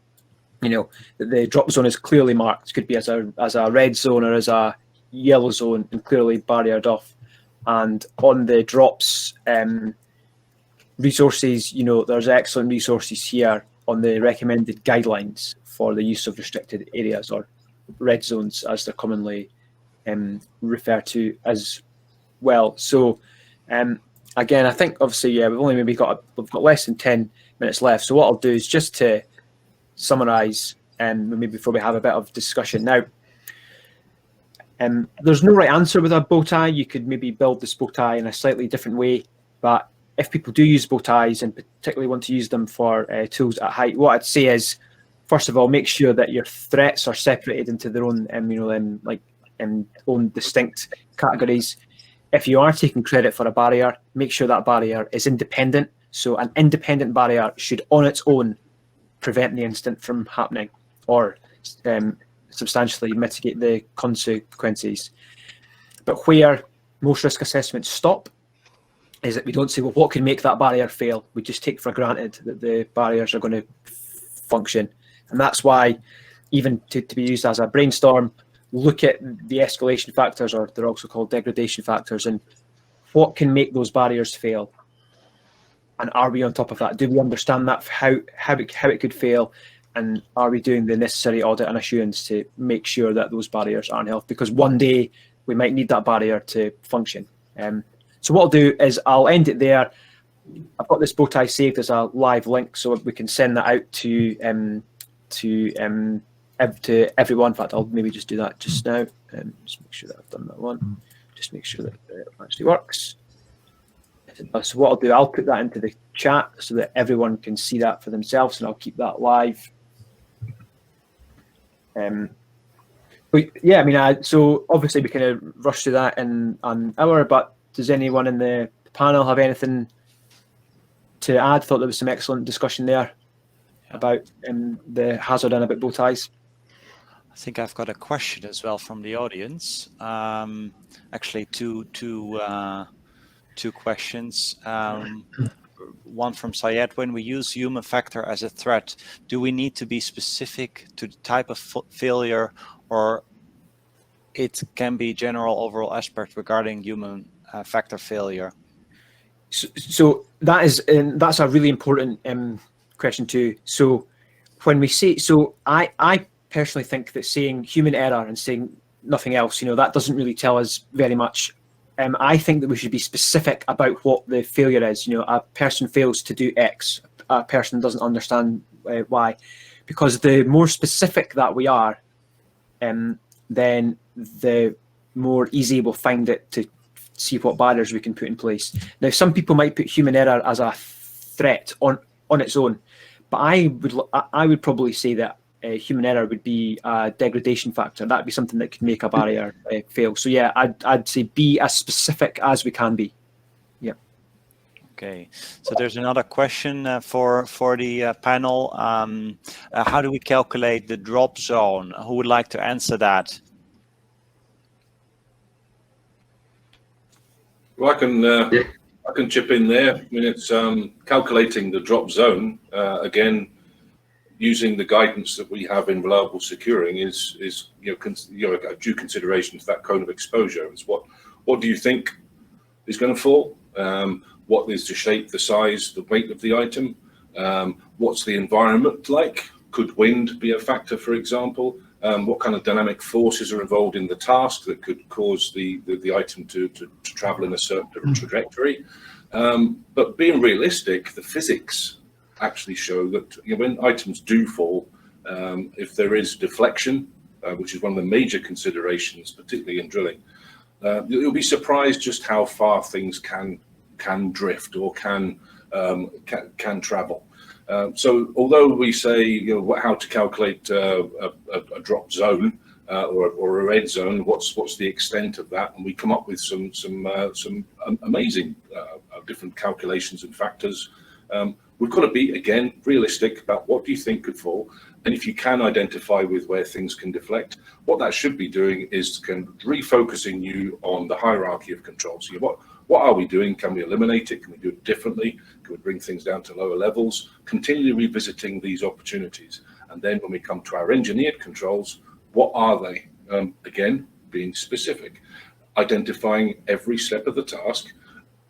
know, the drop zone is clearly marked. It could be as a red zone or as a yellow zone and clearly barriered off. And on the drops resources, you know, there's excellent resources here on the recommended guidelines for the use of restricted areas, or red zones as they're commonly referred to as well. So again, I think obviously, yeah, we've got less than 10 minutes left. So what I'll do is just to summarize, maybe before we have a bit of discussion now. There's no right answer with a bow tie. You could maybe build this bow tie in a slightly different way, but if people do use bow ties and particularly want to use them for tools at height, what I'd say is, first of all, make sure that your threats are separated into their own, own distinct categories. If you are taking credit for a barrier, make sure that barrier is independent. So an independent barrier should on its own prevent the incident from happening, or substantially mitigate the consequences. But where most risk assessments stop is that we don't say, well, what can make that barrier fail? We just take for granted that the barriers are going to function. And that's why, even to be used as a brainstorm, look at the escalation factors, or they're also called degradation factors, and what can make those barriers fail? And are we on top of that? Do we understand that, how it could fail? And are we doing the necessary audit and assurance to make sure that those barriers aren't health? Because one day we might need that barrier to function. So what I'll do is I'll end it there. I've got this bow tie saved as a live link, so we can send that out to everyone. In fact, I'll maybe just do that just now. Just make sure that I've done that one. Just make sure that it actually works. So what I'll do, I'll put that into the chat so that everyone can see that for themselves, and I'll keep that live. But yeah, I mean, so obviously we kind of rush through that in an hour, but does anyone in the panel have anything to add? Thought there was some excellent discussion there about the hazard and about bow ties. I think I've got a question as well from the audience. Actually, two questions. One from Syed: when we use human factor as a threat, do we need to be specific to the type of failure, or it can be general overall aspect regarding human factor failure? So that's a really important question too. So when we say, so I personally think that saying human error and saying nothing else, that doesn't really tell us very much. I think that we should be specific about what the failure is. A person fails to do X, a person doesn't understand Y, because the more specific that we are, then the more easy we'll find it to see what barriers we can put in place. Now, some people might put human error as a threat on its own, but I would probably say that human error would be a degradation factor. That'd be something that could make a barrier fail. So yeah, I'd say be as specific as we can be. Yeah. Okay. So there's another question for the panel. How do we calculate the drop zone? Who would like to answer that? Well, I can chip in there. I mean, it's calculating the drop zone again, using the guidance that we have in reliable securing is a due consideration to that cone of exposure. It's what do you think is going to fall? What is the shape, the size, the weight of the item? What's the environment like? Could wind be a factor, for example? What kind of dynamic forces are involved in the task that could cause the item to travel in a certain trajectory? But being realistic, the physics actually show that when items do fall, if there is deflection, which is one of the major considerations, particularly in drilling, you'll be surprised just how far things can drift or can travel. So although we say how to calculate a drop zone or a red zone, what's the extent of that, and we come up with some amazing different calculations and factors. We've got to be, again, realistic about what do you think could fall, and if you can identify with where things can deflect, what that should be doing is refocusing you on the hierarchy of controls. So what are we doing? Can we eliminate it? Can we do it differently? Can we bring things down to lower levels? Continually revisiting these opportunities. And then when we come to our engineered controls, what are they? Again, being specific, identifying every step of the task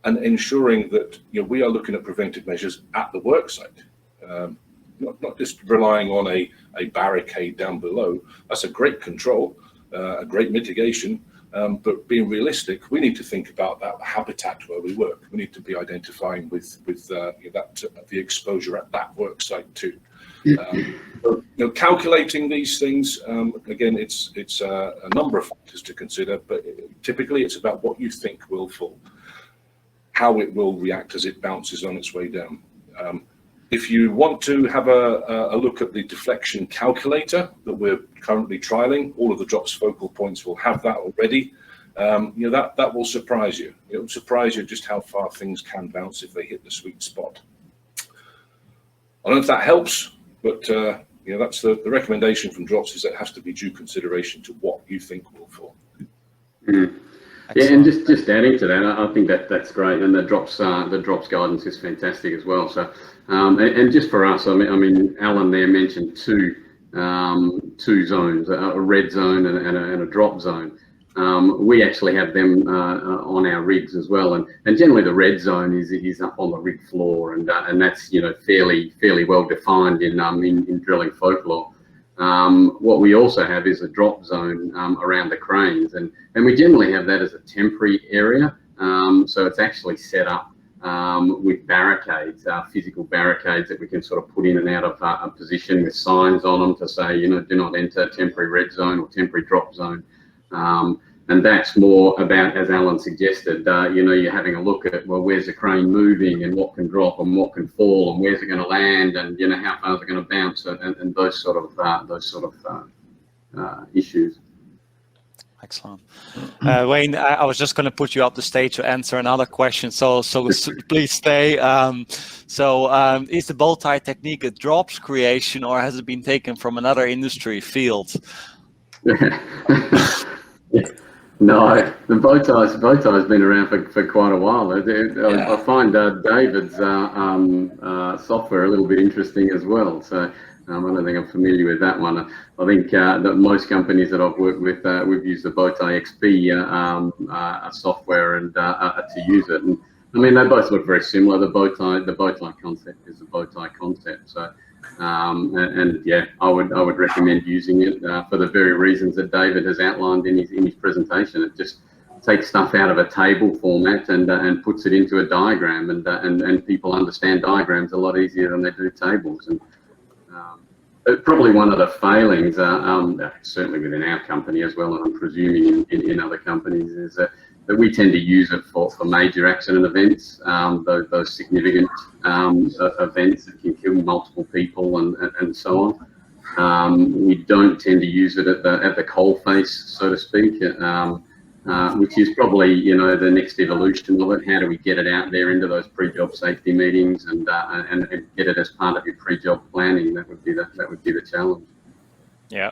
and ensuring that we are looking at preventive measures at the work site. Not just relying on a barricade down below. That's a great control, a great mitigation, but being realistic, we need to think about that habitat where we work. We need to be identifying with the exposure at that work site too. Calculating these things, again, it's a number of factors to consider, but typically it's about what you think will fall, how it will react as it bounces on its way down. If you want to have a look at the deflection calculator that we're currently trialing, all of the drops focal points will have that already. That will surprise you. It will surprise you just how far things can bounce if they hit the sweet spot. I don't know if that helps, but that's the recommendation from drops, is that it has to be due consideration to what you think will fall. Mm. Yeah, and just adding to that, I think that's great, and the drops guidance is fantastic as well. So, and just for us, I mean, Alan there mentioned two zones, a red zone and a drop zone. We actually have them on our rigs as well, and generally the red zone is up on the rig floor, and that's fairly well defined in drilling folklore. What we also have is a drop zone around the cranes, and we generally have that as a temporary area. So it's actually set up with barricades, physical barricades that we can sort of put in and out of a position with signs on them to say, do not enter temporary red zone or temporary drop zone. And that's more about, as Alan suggested, you're having a look at, well, where's the crane moving and what can drop and what can fall and where's it going to land and how far is it going to bounce and those sort of issues. Excellent. Wayne, I was just going to put you up the stage to answer another question, so please stay. Is the bow tie technique a drops creation, or has it been taken from another industry field? No, the bow tie's been around for quite a while. I find David's software a little bit interesting as well. So I don't think I'm familiar with that one. I think that most companies that I've worked with, we've used the Bowtie XP software and to use it. And I mean, they both look very similar. The Bowtie concept is the Bowtie concept. So. And yeah, I would recommend using it for the very reasons that David has outlined in his presentation. It just takes stuff out of a table format and puts it into a diagram, and people understand diagrams a lot easier than they do tables. And probably one of the failings, certainly within our company as well, and I'm presuming in other companies, is that we tend to use it for major accident events, those significant events that can kill multiple people and so on. We don't tend to use it at the coalface, so to speak, which is probably the next evolution of it. How do we get it out there into those pre-job safety meetings and get it as part of your pre-job planning? That would be the challenge. Yeah.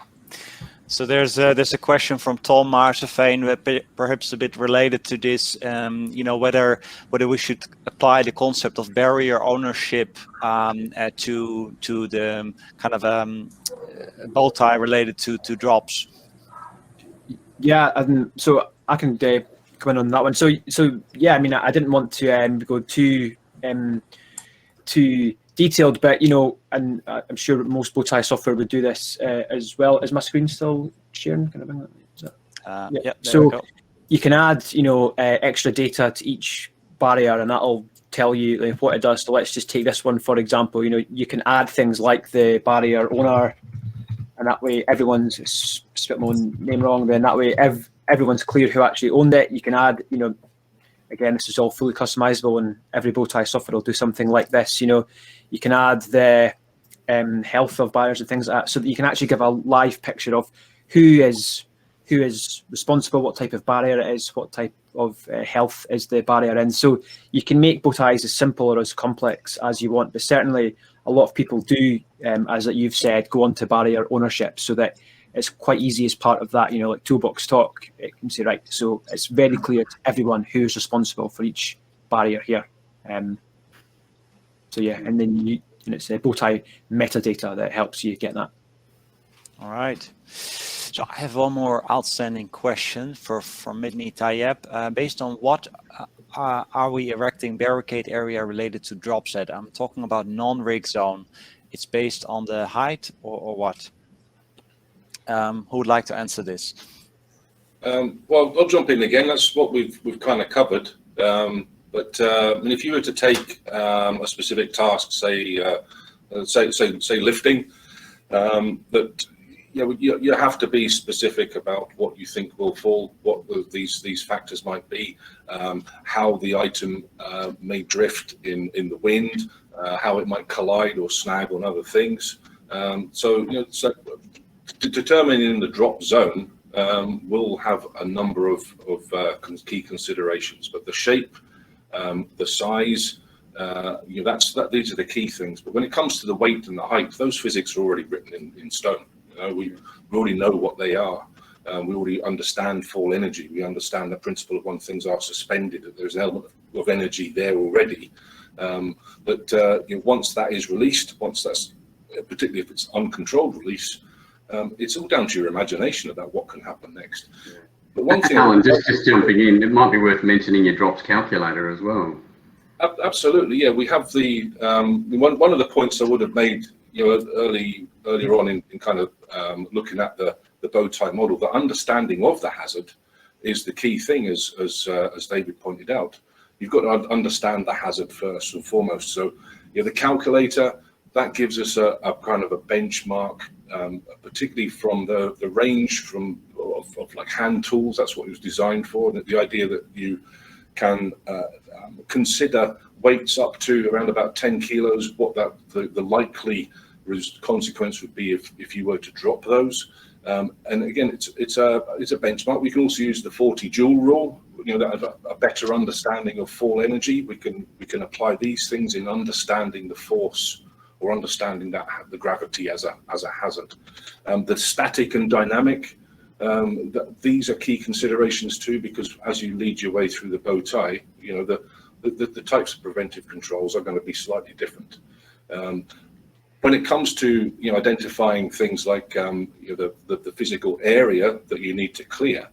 So there's a question from Tom Marseveen, perhaps a bit related to this. Whether we should apply the concept of barrier ownership to the kind of bow tie related to drops. Yeah, so I can come in on that one. So yeah, I mean, I didn't want to go too detailed, but and I'm sure most bow tie software would do this as well. Is my screen still sharing? Can I bring that? Yeah. So you can add extra data to each barrier, and that'll tell you what it does. So let's just take this one for example. You can add things like the barrier owner, and that way everyone's spit my own name wrong. Then that way everyone's clear who actually owned it. You can add again, this is all fully customizable, and every bow tie software will do something like this. You can add the health of barriers and things like that, so that you can actually give a live picture of who is responsible, what type of barrier it is, what type of health is the barrier in. So you can make bow ties as simple or as complex as you want, but certainly a lot of people do, as you've said, go on to barrier ownership, so that it's quite easy as part of that, like Toolbox Talk, it can say, right, so it's very clear to everyone who's responsible for each barrier here. So yeah, and then it's a bow tie metadata that helps you get that. All right. So I have one more outstanding question from Midney Tayeb. Based on what are we erecting barricade area related to drop set? I'm talking about non-rig zone. It's based on the height or what? Who would like to answer this? Well, I'll jump in again. That's what we've kind of covered. But if you were to take a specific task, say lifting, that you have to be specific about what you think will fall, what these factors might be, how the item may drift in the wind, how it might collide or snag on other things. So determining the drop zone will have a number of key considerations, but the shape, the size, these are the key things. But when it comes to the weight and the height, those physics are already written in stone. We already know what they are. We already understand fall energy. We understand the principle of when things are suspended, that there's an element of energy there already. But once that is released, particularly if it's uncontrolled release, it's all down to your imagination about what can happen next. But one thing, Alan, just jumping in, it might be worth mentioning your drops calculator as well. Absolutely, yeah. We have the one of the points I would have made, earlier on in kind of looking at the bow tie model. The understanding of the hazard is the key thing, as David pointed out. You've got to understand the hazard first and foremost. So, the calculator that gives us a kind of a benchmark, particularly from the range of like hand tools. That's what it was designed for. And the idea that you can consider weights up to around about 10 kilos, what the likely consequence would be if you were to drop those. And again, it's a benchmark. We can also use the 40 joule rule. That have a better understanding of fall energy. We can apply these things in understanding the force or understanding the gravity as a hazard. The static and dynamic, these are key considerations too, because as you lead your way through the bow tie, you know, the types of preventive controls are going to be slightly different. When it comes to, you know, identifying things like you know, the physical area that you need to clear,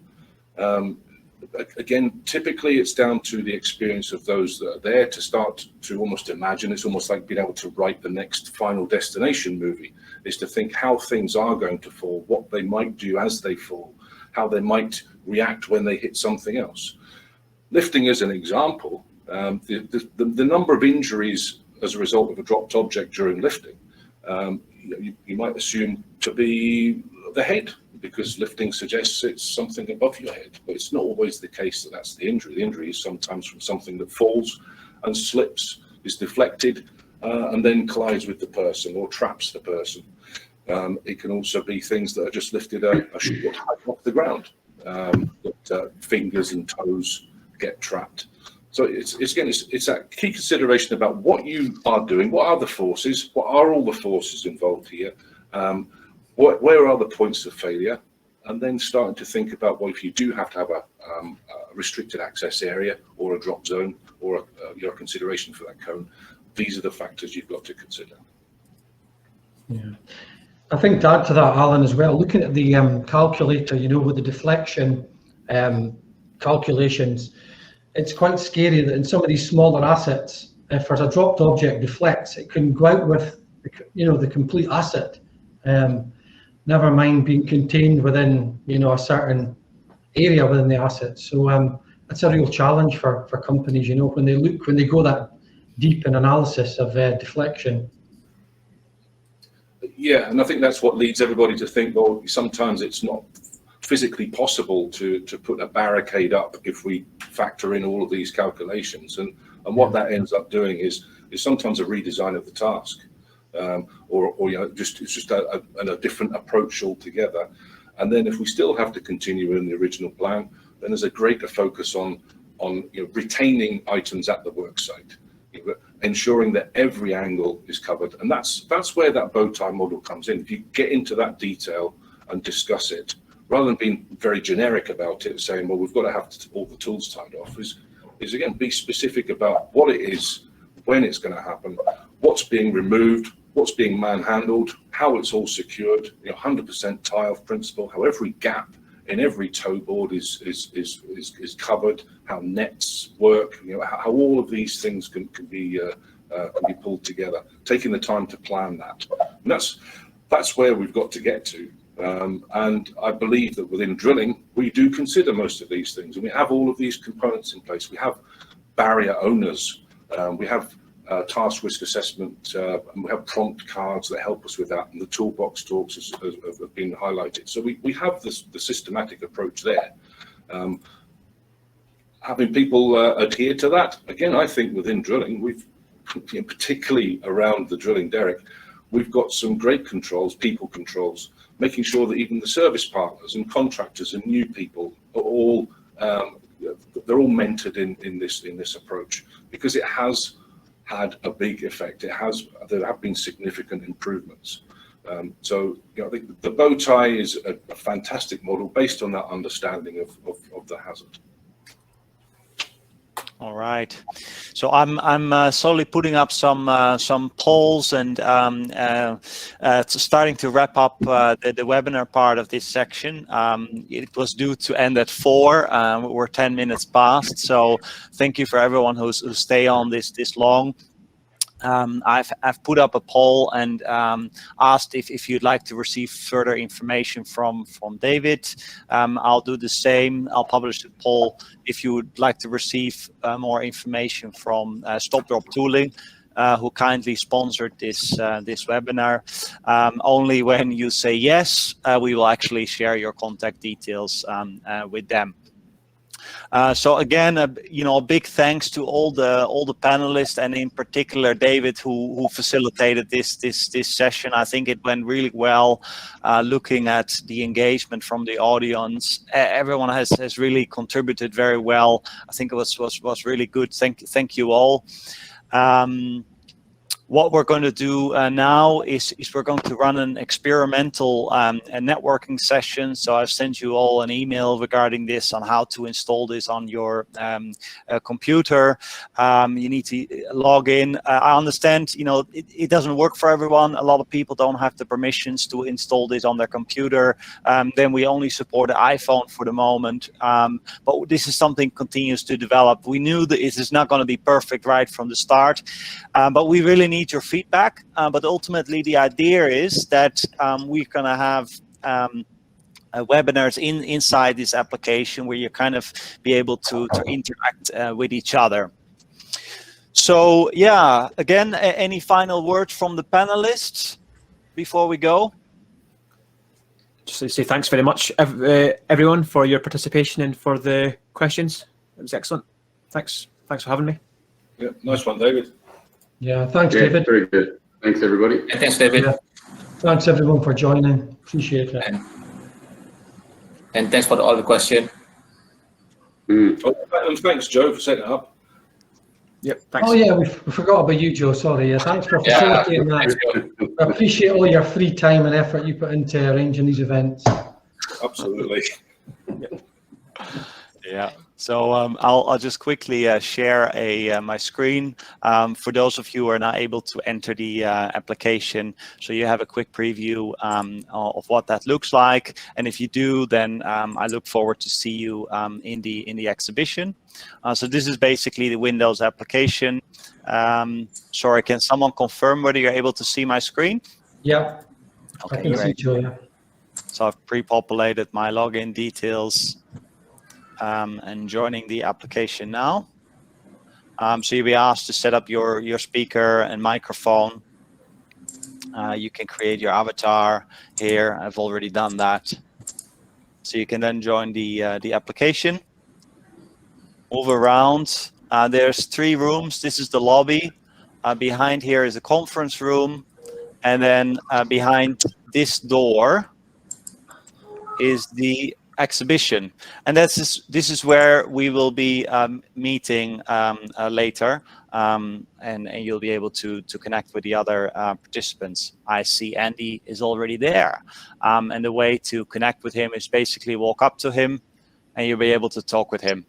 again, typically it's down to the experience of those that are there to start to almost imagine. It's almost like being able to write the next Final Destination movie, is to think how things are going to fall, what they might do as they fall, how they might react when they hit something else. Lifting as an example, the number of injuries as a result of a dropped object during lifting, you might assume to be the head, because lifting suggests it's something above your head, but it's not always the case that that's the injury. The injury is sometimes from something that falls and slips, is deflected, and then collides with the person or traps the person. It can also be things that are just lifted a short height off the ground, that fingers and toes get trapped. So it's that key consideration about what you are doing, what are the forces, what are all the forces involved here, where are the points of failure, and then starting to think about, well, if you do have to have a restricted access area or a drop zone or your consideration for that cone, these are the factors you've got to consider. Yeah, I think to add to that, Alan, as well, looking at the calculator, you know, with the deflection calculations, it's quite scary that in some of these smaller assets, if there's a dropped object deflects, it can go out with, you know, the complete asset. Never mind being contained within, you know, a certain area within the asset. So it's a real challenge for companies, you know, when they go that deep in analysis of deflection. Yeah, and I think that's what leads everybody to think, well, sometimes it's not physically possible to put a barricade up if we factor in all of these calculations. And what that ends up doing is sometimes a redesign of the task. Or you know, it's just a different approach altogether. And then if we still have to continue in the original plan, then there's a greater focus on you know, retaining items at the work site, you know, ensuring that every angle is covered. And that's where that bow tie model comes in. If you get into that detail and discuss it, rather than being very generic about it, saying, well, we've got to have all the tools tied off, is again, be specific about what it is, when it's going to happen, what's being removed, what's being manhandled, how it's all secured, you know, 100% tie-off principle, how every gap in every toe board is covered, how nets work, you know, how all of these things can be pulled together, taking the time to plan that. And that's where we've got to get to. And I believe that within drilling, we do consider most of these things, and we have all of these components in place. We have barrier owners, we have task risk assessment, and we have prompt cards that help us with that, and the toolbox talks have been highlighted. So we have the systematic approach there. Having people adhere to that, again, I think within drilling, we've, you know, particularly around the drilling derrick, we've got some great controls, people controls, making sure that even the service partners and contractors and new people are all they're all mentored in this approach, because it has had a big effect. There have been significant improvements. So you know, I think the bow tie is a fantastic model based on that understanding of the hazard. All right, so I'm slowly putting up some polls and starting to wrap up the webinar part of this section. It was due to end at 4. We're 10 minutes past, so thank you for everyone who stay on this long. I've put up a poll and asked if you'd like to receive further information from David. I'll do the same. I'll publish the poll if you would like to receive more information from Stop Drop Tooling, who kindly sponsored this webinar. Only when you say yes, we will actually share your contact details with them. So again, you know, a big thanks to all the panelists, and in particular David, who facilitated this session. I think it went really well. Looking at the engagement from the audience, everyone has really contributed very well. I think it was really good. Thank you all. what we're going to do now is we're going to run an experimental a networking session. So I've sent you all an email regarding this on how to install this on your computer. You need to log in. I understand, you know, it doesn't work for everyone. A lot of people don't have the permissions to install this on their computer. Then we only support the iPhone for the moment. But this is something continues to develop. We knew that it is not going to be perfect right from the start, but we really need your feedback. But ultimately, the idea is that we're going to have webinars inside this application where you kind of be able to interact with each other. So yeah, again, any final words from the panelists before we go? Just to say thanks very much, everyone, for your participation and for the questions. It was excellent. Thanks for having me. Yeah, nice one, David. Yeah, thanks, Yeah, David. very good. Thanks, everybody. Yeah, thanks, David. Yeah. Thanks, everyone, for joining. Appreciate it. And thanks for all the questions. Mm. Oh, and thanks, Joe, for setting it up. Yep, thanks. Oh yeah, we forgot about you, Joe. Sorry. Yeah, thanks for Yeah, facilitating thanks, that. Joe. I appreciate all your free time and effort you put into arranging these events. Absolutely. Yeah. So I'll just quickly share my screen for those of you who are not able to enter the application. So you have a quick preview of what that looks like, and if you do, then I look forward to see you in the exhibition. So this is basically the Windows application. Sorry, can someone confirm whether you're able to see my screen? Yeah, Okay, I can see great. Joe. Yeah. So I've pre-populated my login details. And joining the application now. So you'll be asked to set up your speaker and microphone. You can create your avatar here. I've already done that. So you can then join the application. Move around. There's 3 rooms. This is the lobby. Behind here is a conference room. And then behind this door is the exhibition, and this is where we will be meeting later, and you'll be able to connect with the other participants. I see Andy is already there, and the way to connect with him is basically walk up to him, and you'll be able to talk with him.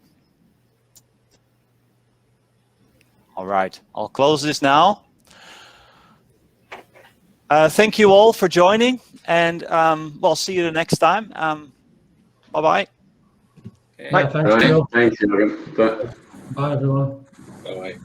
All right, I'll close this now. Thank you all for joining, and we'll see you the next time. Bye-bye. Okay. Yeah, thanks, All right. Joe. Thanks, Jürgen. Bye, everyone. Bye.